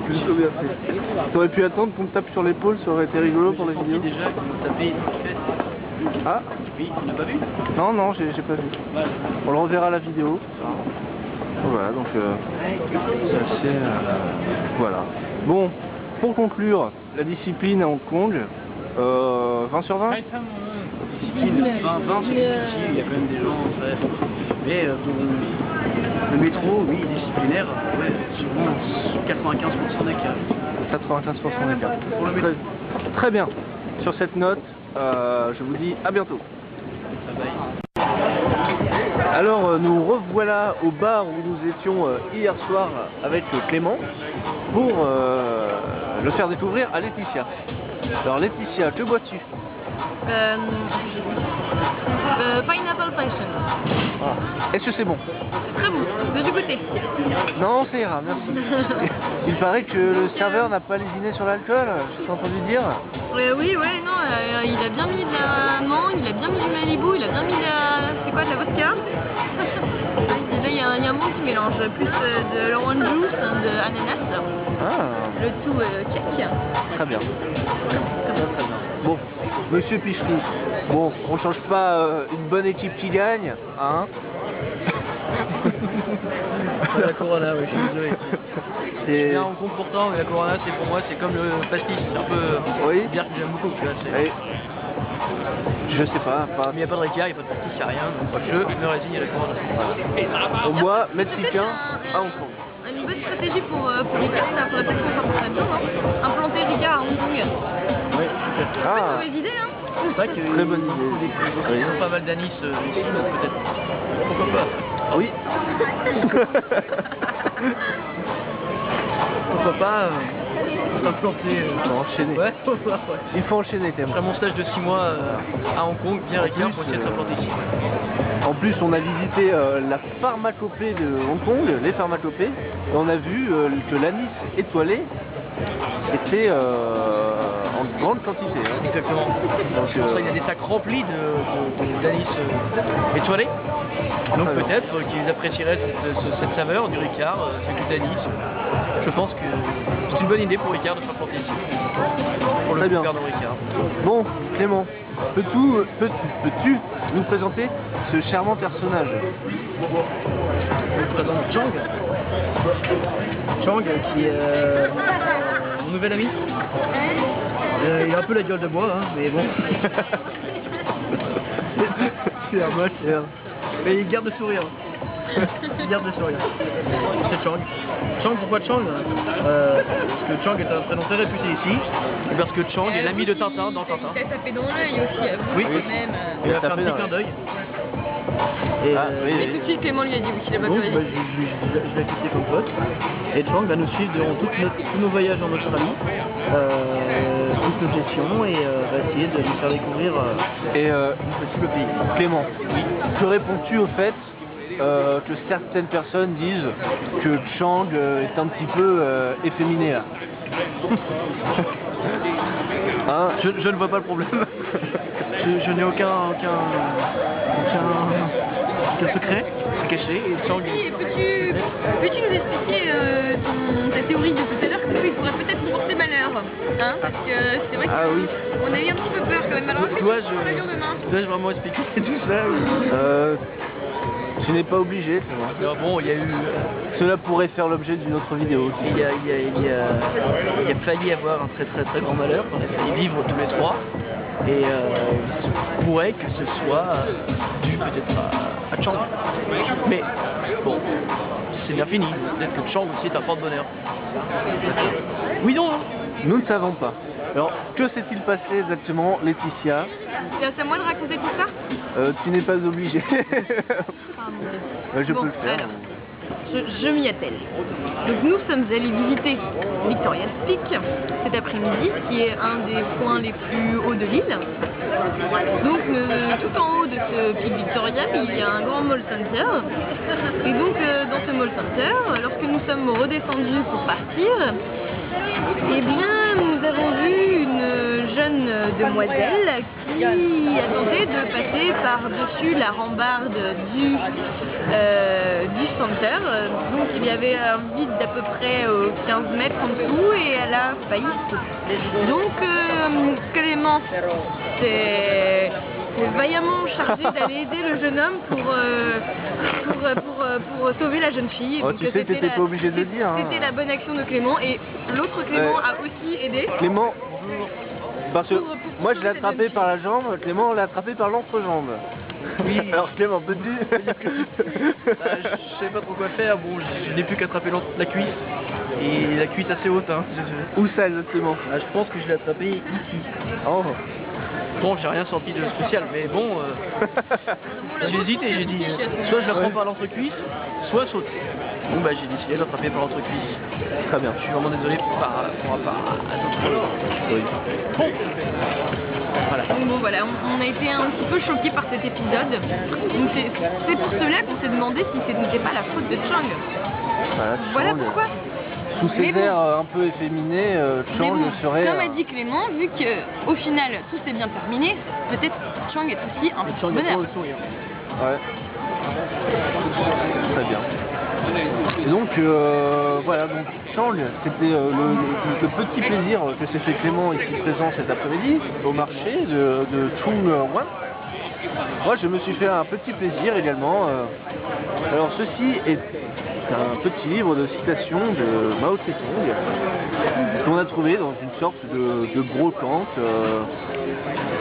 plutôt bien fait. T'aurais pu attendre qu'on me tape sur l'épaule, ça aurait été rigolo pour la vidéo. Déjà, qu'on m'a tapé une fête. Ah. Oui, tu n'as pas vu? Non, j'ai pas vu. Voilà. On le reverra à la vidéo. Voilà, donc c'est assez... voilà. Bon, pour conclure, la discipline à Hong Kong, 20 sur 20 Discipline, 20 c'est difficile, il y a quand même des gens très... Mais pour le métro, oui, disciplinaire, ouais, souvent 95% des cas. 95% des cas. Pour le métro. Très bien. Sur cette note, je vous dis à bientôt. Bye bye. Alors nous revoilà au bar où nous étions hier soir avec Clément pour le faire découvrir à Laetitia. Alors Laetitia, que bois-tu? Pineapple passion. Ah. Est-ce que c'est bon? Très bon, veux-tu goûter? Non, ça ira, merci. Il paraît que le serveur n'a pas lésiné sur l'alcool, j'ai entendu dire. Oui, ouais, non, il a bien mis de la mangue, il a bien mis du Malibu, il a bien mis de la... c'est quoi, de la vodka? Là, il y a il y a un bon petit mélange, plus de l'orange juice, de ananas, Ah, le tout tchèque. très bien. Bon, monsieur Pichery, bon, on change pas une bonne équipe qui gagne, hein. La Corona, oui, je suis désolé. Je C'est... viens en compte pourtant, mais la Corona, c'est pour moi, c'est comme le pastis, c'est un peu Oui. une bière que j'aime beaucoup, tu vois. Oui. Je sais pas, Mais il n'y a pas de Ricard, il n'y a pas de pastis, il n'y a rien, donc je me résigne à la Corona. au moins mexicain à Hong Kong. Une bonne stratégie pour Ricard, ça faudrait peut-être qu'on s'en bien, non? Implanter Ricard à Hong Kong. Oui, peut-être. Pas Ah, une mauvaise idée, hein? C'est vrai que très bonne idée. ils ont pas mal d'anis ici, donc peut-être. Pourquoi pas? Oui. Pourquoi pas implanter. Enchaîner. Ouais, ouais. Il faut enchaîner, t'aimes. Après mon stage de 6 mois à Hong Kong, bien Ricard pour essayer de s'implanter ici. En plus, on a visité la pharmacopée de Hong Kong, les pharmacopées, et on a vu que l'anis étoilé était en grande quantité. Hein. Exactement. Donc, C'est pour ça qu'il y a des sacs remplis d'anis étoilés. Donc très bien. peut-être qu'ils apprécieraient cette saveur du Ricard, ce goût d'anis. Je pense que c'est une bonne idée pour Ricard de s'implanter ici. Pour le Très bien. Pernod Ricard. Bon, Clément, peux-tu nous présenter ce charmant personnage? Je vous présente Chang. Chang qui est mon nouvel ami. Il a un peu la gueule de bois, hein, mais bon. C'est un moche. Mais il garde le sourire. Il garde le sourire. C'est Chang. Chang, pourquoi Chang? Parce que Chang est un prénom très réputé ici. Et parce que Chang est l'ami de Tintin dans Tintin. Il a tapé dans l'œil aussi, à vous Oui. quand même. Il a fait un tapé petit dans clin d'œil. Ah, oui, Mais tout de suite, Clément lui a dit oui, il a pas Donc, pu bah, je l'ai accepté comme pote. Et Chang va nous suivre durant tous nos voyages en Australie, toutes nos gestions, et va essayer de nous faire découvrir Et le pays. Clément, que réponds-tu au fait que certaines personnes disent que Chang est un petit peu efféminé là? Hein, Je ne vois pas le problème. Je n'ai aucun secret caché. Et Chang... Oui, peux-tu nous expliquer ta théorie de tout à l'heure que il pourrait peut-être nous porter malheur, hein? Parce que c'est vrai Ah oui. qu'on a eu un petit peu peur quand même. Alors, Dois-je vraiment expliquer tout ça ou... Tu n'es pas obligé, Clément. Alors bon, il y a eu... Cela pourrait faire l'objet d'une autre vidéo. Il a failli avoir un très grand malheur, on a failli vivre tous les trois, et il pourrait que ce soit dû peut-être à Chang. Mais bon, c'est bien fini, peut-être que Chang aussi est un porte-bonheur. Oui, non, hein. Nous ne savons pas. Alors, que s'est-il passé exactement, Laetitia? C'est à moi de raconter tout ça? Tu n'es pas obligé. Ah, mon Dieu. Je Bon, peux le faire. alors, je m'y attelle. Donc nous sommes allés visiter Victoria's Peak cet après-midi, qui est un des points les plus hauts de l'île. Donc tout en haut de ce pic Victoria, il y a un grand mall center. Et donc dans ce mall center, lorsque nous sommes redescendus pour partir, eh bien nous avons vu une jeune demoiselle qui a tenté de passer par-dessus la rambarde du center. Donc il y avait un vide d'à peu près 15 mètres en dessous et elle a failli sauter. Donc Clément s'est vaillamment chargé d'aller aider le jeune homme pour sauver la jeune fille. Oh, Donc, tu sais, t'étais pas obligé de le dire. Hein. C'était la bonne action de Clément et l'autre Clément a aussi aidé. Clément, parce que Pour moi je l'ai cette attrapé jeune par la jambe, Clément l'a attrapé par l'entrejambe. Oui. Alors Clément, peux-tu Je sais pas trop quoi faire, bon, je n'ai plus qu'attraper la cuisse, et la cuisse assez haute, hein. Où ça exactement? Je pense que je l'ai attrapé ici. Oh. Bon, j'ai rien senti de spécial, mais bon, j'ai hésité, j'ai dit, soit je la prends par l'entrecuisse, soit saute. Bon, bah j'ai décidé de l'attraper par l'entrecuisse. Très bien. Je suis vraiment désolé par rapport à d'autres. Oui. Bon. Voilà. Donc bon voilà, on a été un petit peu choqués par cet épisode. Donc c'est pour cela qu'on s'est demandé si ce n'était pas la faute de Chang. Voilà Chang, pourquoi. sous ses Mais bon. airs un peu efféminés, Mais Chang bon, serait... comme a dit Clément, vu que au final tout s'est bien terminé, peut-être Chang est aussi un petit Chang a bonheur. trop le sourire. Ouais. Très bien. Et donc voilà, donc Chang, c'était le petit plaisir que s'est fait Clément ici présent cet après-midi au marché de Chung Wan. Moi je me suis fait un petit plaisir également. Alors ceci est un petit livre de citations de Mao Tse-tung qu'on a trouvé dans une sorte de brocante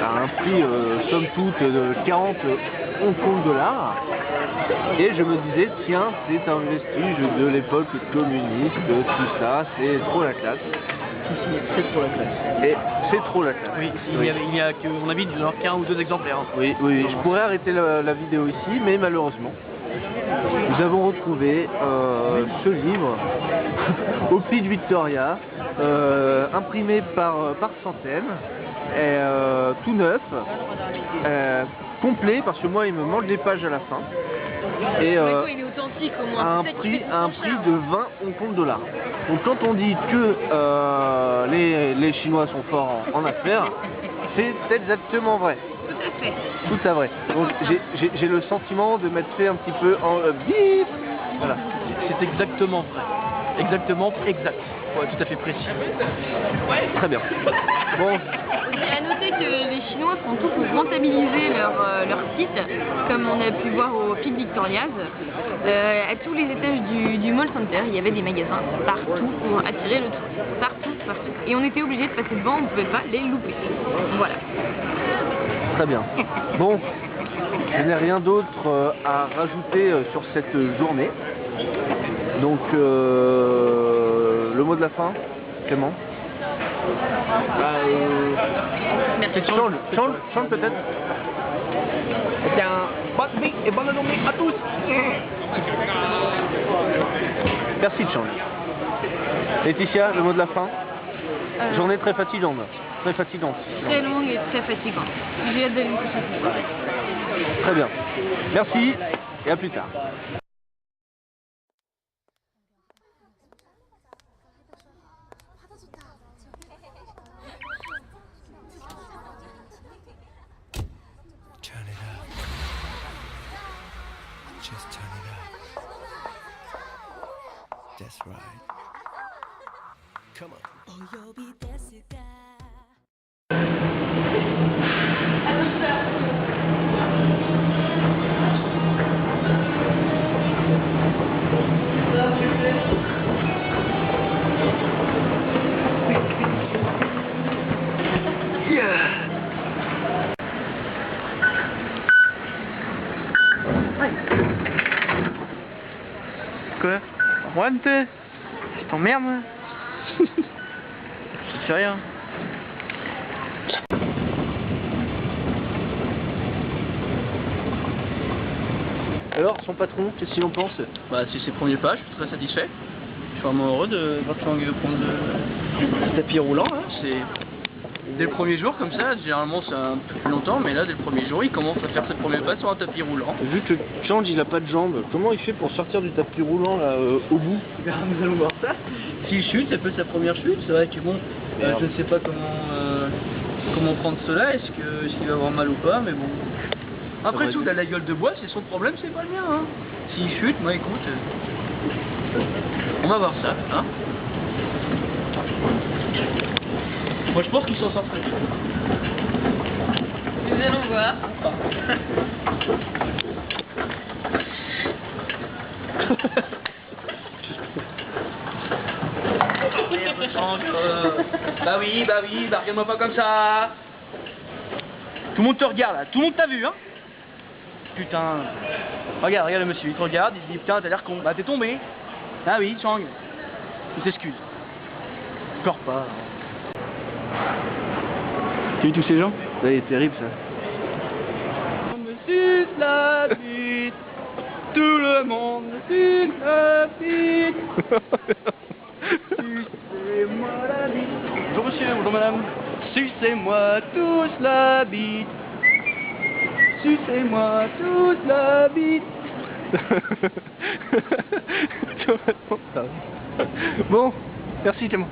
à un prix somme toute de 40 Hong Kong dollars. Et je me disais, tiens, c'est un vestige de l'époque communiste, tout ça, c'est trop la classe. Si, c'est trop la classe. Et c'est trop la classe. Oui, il n'y a que, on habite genre qu'un ou deux exemplaires. Hein. Oui, je pourrais arrêter la vidéo ici, mais malheureusement, nous avons retrouvé ce livre au Prix de Victoria, imprimé par centaines, et, tout neuf, complet, parce que moi il me manque des pages à la fin. Et Il est authentique au moins. à un prix de 20 Hong Kong dollars. Donc quand on dit que les Chinois sont forts en affaires, c'est exactement vrai. Tout à fait. Tout à vrai. Donc j'ai le sentiment de m'être fait un petit peu en bip. Voilà. C'est exactement vrai. Exactement exact. Ouais, tout à fait précis. Très bien. Bon. À noter que les Chinois font tout pour rentabiliser leur site, comme on a pu voir au Pic Victorias. À tous les étages du Mall Center, il y avait des magasins partout pour attirer le tourisme. Partout. Et on était obligé de passer devant, on ne pouvait pas les louper. Voilà. Très bien. Bon, je n'ai rien d'autre à rajouter sur cette journée. Donc, le mot de la fin, Clément. Merci. Chante peut-être. C'est un bonne nuit et bonne journée à tous. Merci de changer. Laetitia, le mot de la fin. Journée très fatigante. Très fatigante. Très longue et très fatigante. J'ai hâte d'aller me coucher. Très bien. Merci et à plus tard. Turn it up. Just turn it up. That's right. Come on. Quoi? Juan, je t'emmerde, moi. Je sais rien. Alors, son patron, qu'est-ce qu'il en pense? Bah, c'est ses premiers pas, je suis très satisfait. Je suis vraiment heureux de voir Chang prendre le tapis roulant. Là. C'est dès le premier jour, comme ça, généralement c'est un peu plus longtemps, mais là, dès le premier jour, il commence à faire ses premiers pas sur un tapis roulant. Vu que Chang il a pas de jambes, comment il fait pour sortir du tapis roulant là au bout? Nous allons voir ça. S'il chute, c'est peut être sa première chute. C'est vrai que bon, je ne sais pas comment prendre cela. Est-ce qu'il va avoir mal ou pas, mais bon. Après tout, la gueule de bois, c'est son problème, c'est pas le mien. Hein. S'il chute, moi écoute, on va voir ça. Hein. Moi je pense qu'il s'en sort très bien. Nous allons voir. Bah oui, regarde-moi pas comme ça. Tout le monde te regarde là, tout le monde t'a vu, hein. Putain. Regarde le monsieur, il te regarde, il se dit putain, t'as l'air con. Bah t'es tombé. Ah oui, Chang. Il s'excuse. Pleure pas. Tu as vu tous ces gens? Ça y est, terrible ça. On me suce la bite. Tout le monde me suce la bite. Sucez-moi la bite. Bonjour monsieur, bonjour madame. Sucez-moi tous la bite. Sucez-moi tous la bite. Bon, merci Clément.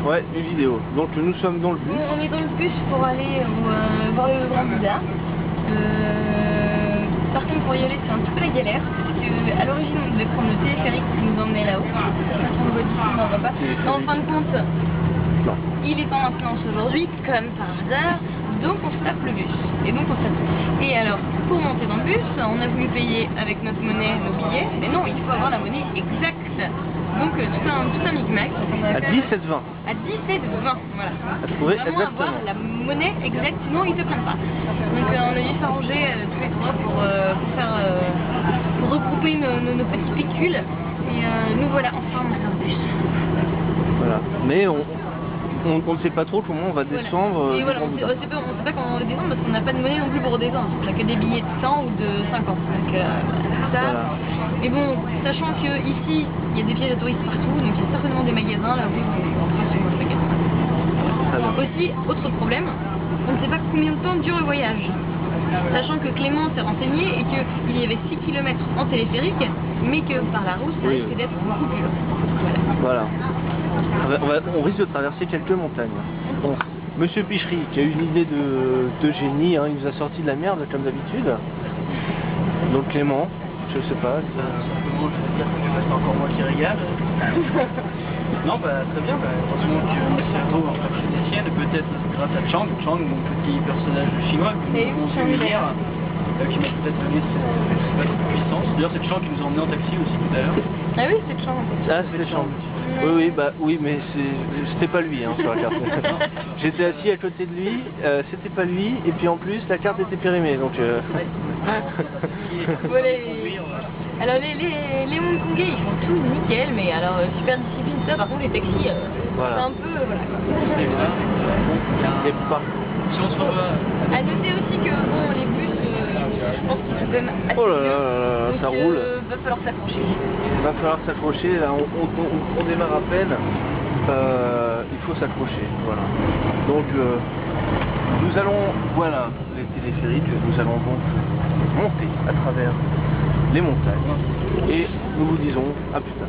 Ouais, une vidéo. Donc nous sommes dans le bus. On est dans le bus pour aller voir le Grand Bouddha. Par contre, pour y aller, c'est un petit peu la galère. Parce que, à l'origine, on devait prendre le téléphérique qui nous emmenait là-haut. On voit d'ici, on n'en va pas. Mais en fin de compte, il est en influence aujourd'hui, comme par hasard. Donc on se tape le bus. Et donc on se tape. Et alors, pour monter dans le bus, on a voulu payer avec notre monnaie nos billets. Mais non, il faut avoir la monnaie exacte. Donc tout un micmac. À 17,20. À 17,20, voilà. À trouver vraiment exactement. avoir la monnaie exacte, sinon ils te prennent pas. Donc on a dû s'arranger tous les trois pour regrouper nos petits pécules. Et nous voilà enfin dans un bus. Voilà. Mais on ne sait pas trop comment on va descendre. Et voilà, on ne sait pas comment on va descendre parce qu'on n'a pas de monnaie non plus pour redescendre. On n'a que des billets de 100 ou de 50. Donc ça. Voilà. Et bon, sachant que ici il y a des pièges de touristes partout, donc il y a certainement des magasins là où on va sur le magasin. Aussi, autre problème, on ne sait pas combien de temps dure le voyage. Sachant que Clément s'est renseigné et qu'il y avait 6 km en téléphérique, mais que par la route ça risque d'être beaucoup plus long. Voilà. On risque de traverser quelques montagnes. Bon, Monsieur Pichery, qui a eu une idée de génie, hein, il nous a sorti de la merde comme d'habitude. Donc Clément, je sais pas. Simplement, je veux dire que c'est encore moi qui régale. Non, bah très bien, heureusement que mon cerveau a encore fait des siennes, peut-être grâce à Chang, mon petit personnage chinois que nous avons vu hier, qui m'a peut-être donné cette puissance. D'ailleurs, c'est Chang qui nous a emmené en taxi aussi tout à l'heure. Ah oui, c'est Chang. Ah, c'était Chang. Oui, mais c'était pas lui hein, sur la carte. J'étais assis à côté de lui, c'était pas lui, et puis en plus la carte était périmée, donc... Alors les Hongkongais ils font tout nickel, mais alors super discipline ça, par contre les taxis voilà. c'est un peu voilà. Et pas. Si on se revoit... À noter aussi que bon les bus je pense qu'ils sont quand même assez Oh là vieux, là, donc, ça roule. Va falloir s'accrocher. Va falloir s'accrocher, là on démarre à peine, il faut s'accrocher, voilà. Donc nous allons, voilà les téléphériques, nous allons donc monter à travers les montagnes et nous vous disons à plus tard.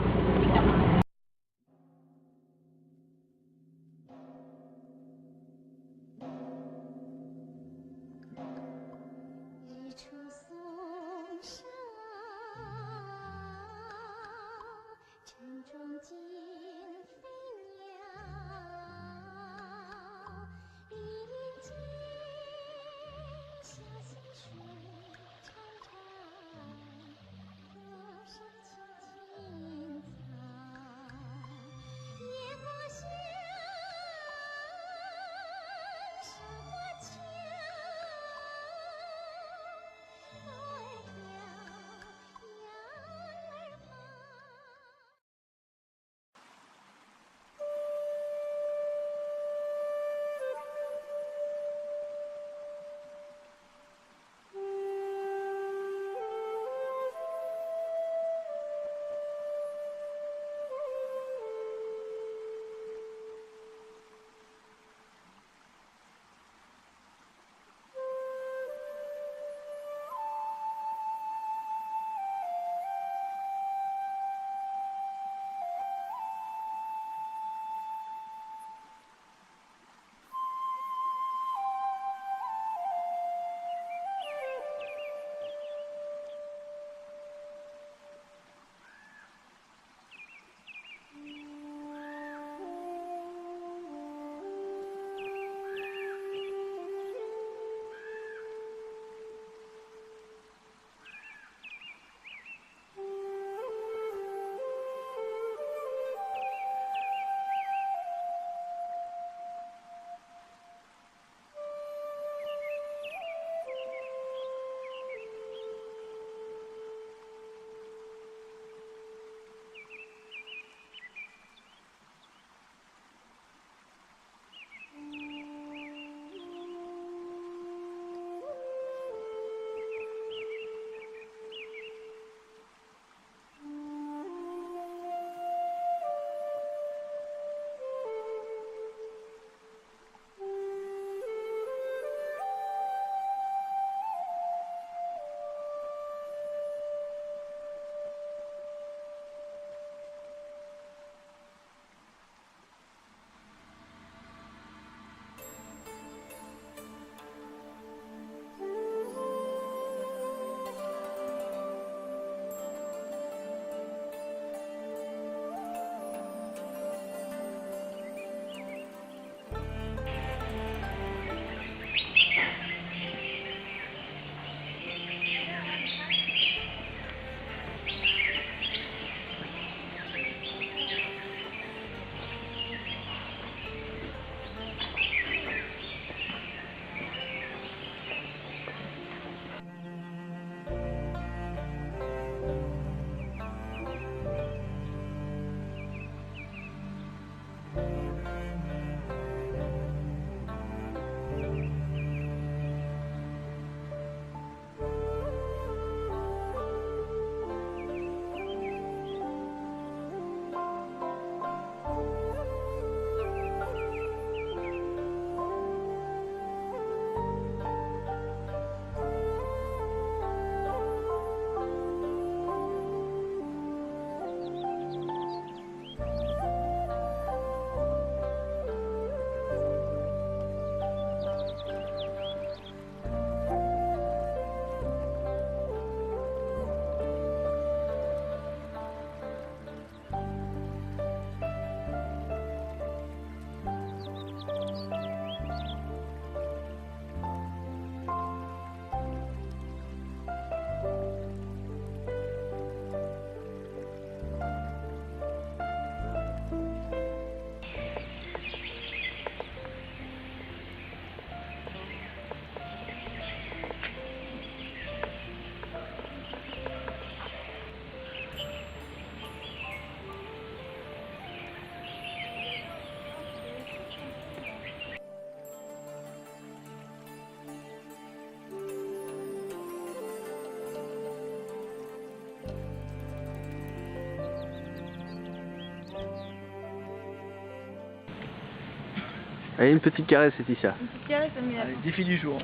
Allez, une petite caresse, Laetitia. Une petite caresse, ça me met la Allez, défi du jour.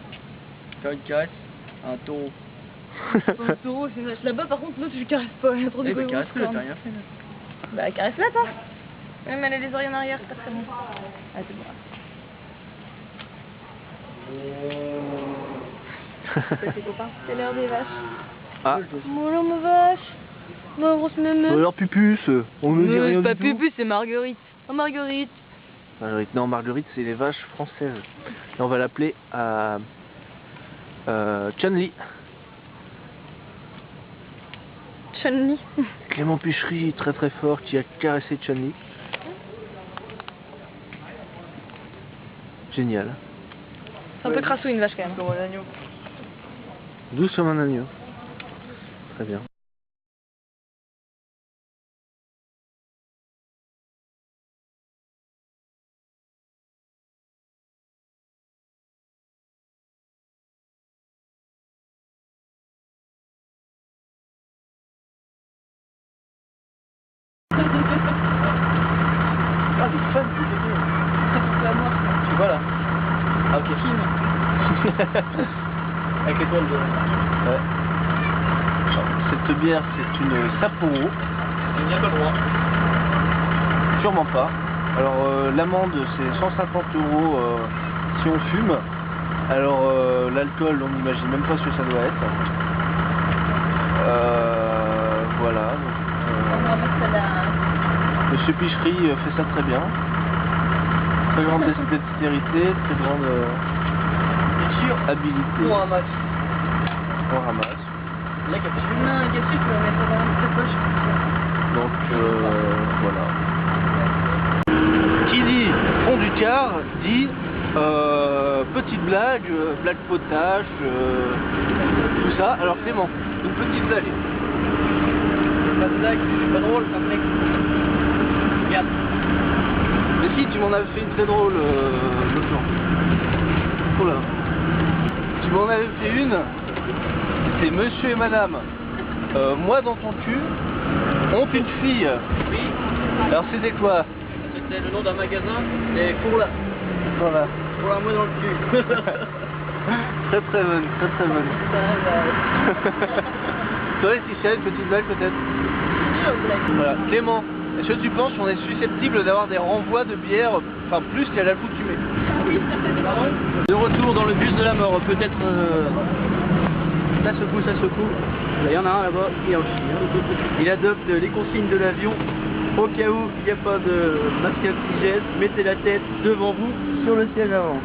Faire une caresse à un taureau. Un taureau, c'est une vache. Là-bas, par contre, l'autre, je caresse pas. Il y a trop de Eh bah gros caresse-le, cornes. t'as rien fait là. Bah, caresse-la, toi. Même elle a les oreilles en arrière, c'est pas très bon. Ah, c'est bon. Tes copains. C'est l'heure des vaches. Ah, Mollo, ma vache. Ma grosse mémé. alors Pupus, on ne dit rien C'est pas du tout. Pupus, c'est Marguerite. Oh, Marguerite. Marguerite, non, Marguerite, c'est les vaches françaises. Et on va l'appeler Chun-Li. Chun-Li. Clément Pichery, très très fort, qui a caressé Chun-Li. Génial. C'est un peu crassou une vache quand même. Comme un agneau. Douce comme un agneau. Très bien. Ah, des fans, tu vois là. Ah, ok. Avec l'étoile de... Ouais. Cette bière, c'est une Sapporo. Il n'y a pas le droit. Sûrement pas. Alors l'amende c'est 150 € si on fume. Alors l'alcool on n'imagine même pas ce que ça doit être. Voilà. Monsieur Pichery fait ça très bien. Très grande dextérité, très grande habileté. Ou un match. On ramasse. La capsule. Non, un café, tu vas mettre dans ta poche. Donc voilà. Qui dit fond du quart dit petite blague, blague potache, tout ça. Alors Clément, une petite blague. Pas de blague, c'est pas drôle, ça mec. Regarde. Mais si, tu m'en avais fait une très drôle l'autre jour. Oh là. Tu m'en avais fait une. C'est monsieur et madame. Moi dans ton cul, ont une fille. Oui, Alors c'était quoi? c'était le nom d'un magasin, et pour la Voilà. moi dans le cul. Très très bonne, très très bonne. Toi, Laetitia, une petite blague peut-être? Voilà. Clément, est-ce que tu penses qu'on est susceptible d'avoir des renvois de bière, enfin plus qu'à l'accoutumée? Oui, certainement. De retour dans le bus de la mort, peut-être... Ça secoue, ça secoue. Là, il y en a un là-bas, il est en chien. Il adopte les consignes de l'avion. Au cas où il n'y a pas de masque à oxygène, mettez la tête devant vous sur le siège avant.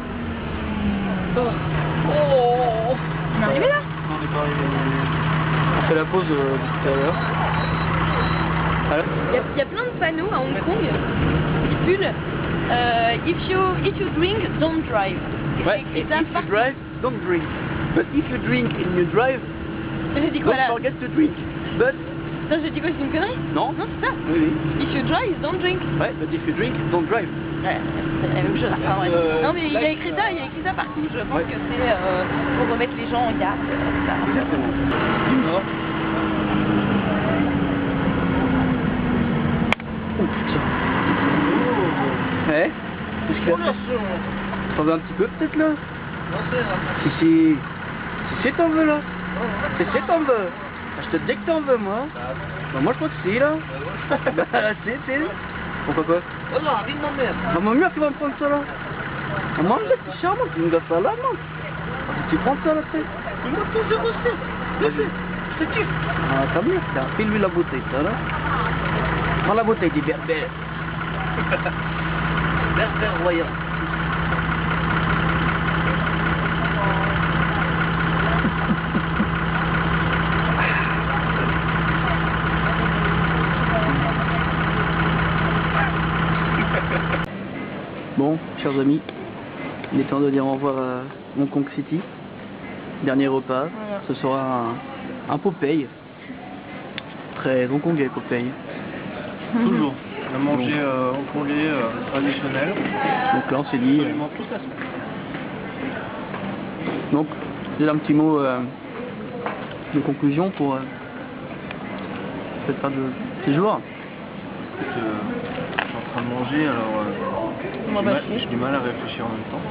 On est arrivé là? Non, on n'est pas arrivé. On fait la pause tout à l'heure. Alors, Il y a plein de panneaux à Hong Kong qui stipulent if you drink, don't drive. ouais, Et if ça you partout. drive, don't drink. But if you drink and you drive, J'ai dit quoi don't là? forget to drink. But... Non, j'ai dit quoi? C'est une connerie? Non, Non, c'est ça. oui, oui. If you drive, don't drink. Ouais, but if you drink, don't drive. Ouais, c'est la même chose. Enfin, bref. Non, mais il a like, écrit ça partout. Je pense ouais. que c'est pour remettre les gens en garde. Exactement. Dis-moi. Oh putain. Ouais. Qu'est-ce qu'il a fait? T'en veux un petit peu peut-être là? Si t'en veux là. Si t'en veux. Je te dis que t'en veux moi. Bah, moi je crois que si là. Bah si. Pourquoi quoi? Oh non, vite ma mère. Bah ma mère qui va me prendre ça là. Maman je suis charmant, tu me dois faire la main. Tu prends ça là tu sais. Tu me touches de aussi. Vas-y. Je te kiffe. Ah t'as mieux, tiens, file-lui la bouteille ça là. Prends la bouteille du berbère. Berbère royal. Bon, chers amis, il est temps de dire au revoir à Hong Kong City. Dernier repas, Voilà. ce sera un Popeye. Très hongkongais Popeye. Toujours. On a mangé hongkongais traditionnel. Donc là on s'est dit... Absolument toute la semaine. donc, j'ai un petit mot de conclusion pour cette fin de séjour. Je suis en train de manger, alors j'ai du mal à réfléchir en même temps.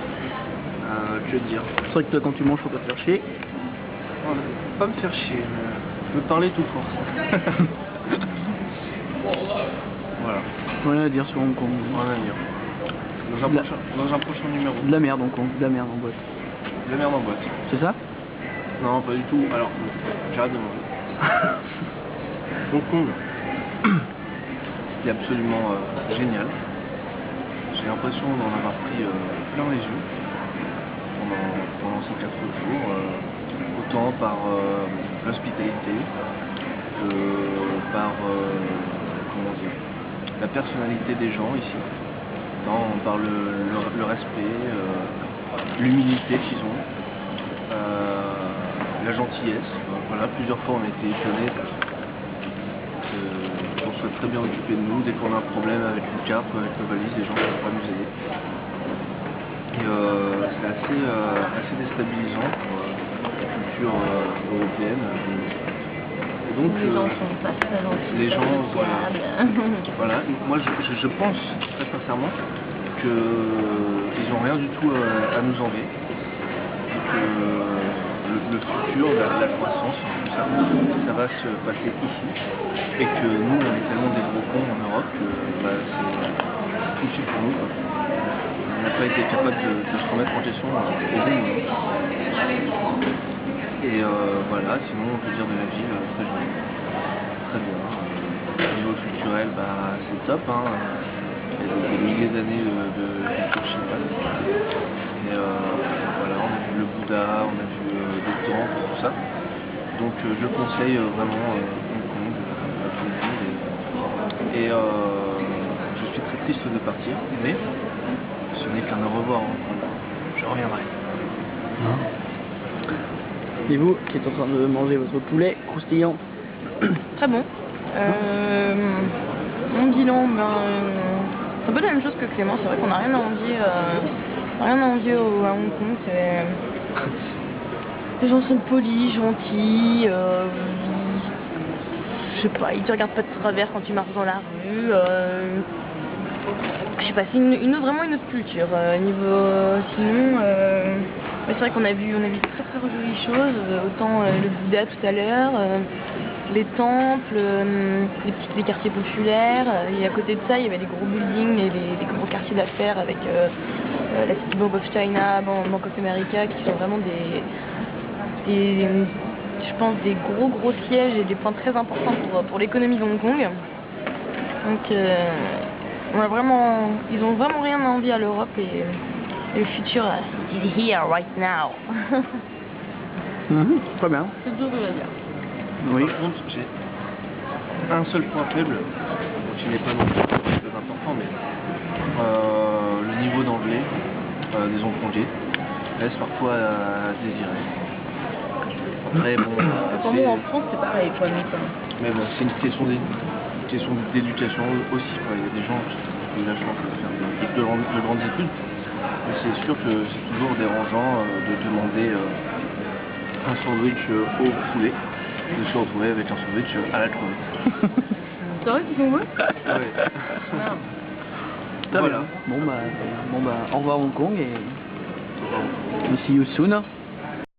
Que dire? C'est vrai que toi quand tu manges faut pas te faire chier. Voilà. Pas me faire chier, me parler tout fort. Voilà, Rien à dire sur Hong Kong. rien à dire. Dans un prochain numéro. De la merde Hong Kong, de la merde en boîte. De la merde en boîte. C'est ça? Non, pas du tout. Alors, j'arrête de manger. Hong Kong, c'était absolument génial. J'ai l'impression d'en avoir pris plein les yeux pendant ces 4 jours, autant par l'hospitalité que par comment dire, la personnalité des gens ici, par le respect, l'humilité qu'ils ont, la gentillesse. Voilà, plusieurs fois on a été étonnés qu'on soit très bien occupé de nous. Dès qu'on a un problème avec une carte ou avec nos valises, les gens ne peuvent pas nous aider. Et c'est assez déstabilisant pour la culture européenne. Et donc, Les gens sont pas très gentils. les gens, voilà. Moi je pense très sincèrement qu'ils n'ont rien du tout à nous enlever. Et que le futur, la croissance, tout ça, ça va se passer ici. Et que nous, on est tellement des gros cons en Europe que c'est tout de suite pour nous, quoi. On n'a pas été capable de se remettre en question au bout. Et voilà, sinon on peut dire de la ville, très jolie, très bien. Au niveau culturel, c'est top, hein. Il y a des milliers d'années de culture chinoise. Et voilà, on a vu le Bouddha, on a vu des temples, tout ça. Donc je conseille vraiment Hong Kong à tout le monde. Et je suis très triste de partir, mais ce n'est qu'un au revoir Hong Kong. Je reviendrai. Et vous qui êtes en train de manger votre poulet croustillant? Très bon. Mon bilan, c'est un peu la même chose que Clément. C'est vrai qu'on n'a rien à envier, à Hong Kong. Les gens sont polis, gentils. Je sais pas, ils te regardent pas de travers quand tu marches dans la rue. Je sais pas, c'est vraiment une autre culture. Sinon, c'est vrai qu'on a vu de très très jolies choses. Autant le Bouddha tout à l'heure. Les temples, les quartiers populaires, et à côté de ça il y avait des gros buildings et des gros quartiers d'affaires avec la City Bank of China, Bank of America, qui sont vraiment je pense des gros sièges et des points très importants pour l'économie de Hong Kong. Donc ils ont vraiment rien à envier à l'Europe et le futur is here right now. Très bien. C'est tout ce que je veux dire. Oui. Par contre, j'ai un seul point faible, qui n'est pas non plus très important, mais le niveau d'anglais des Hongkongais laisse parfois à désirer. Après, bon, Pour nous en France c'est pareil quoi. mais bon, c'est une question d'éducation aussi, quoi. Il y a des gens qui ont eu la chance de faire de grandes études, mais c'est sûr que c'est toujours dérangeant de demander un sandwich au poulet, de se retrouver avec un sandwich à la crevette. C'est vrai qu'ils sont beaux? Ouais. Très Voilà. bien. Bon bah, au revoir Hong Kong et see you soon.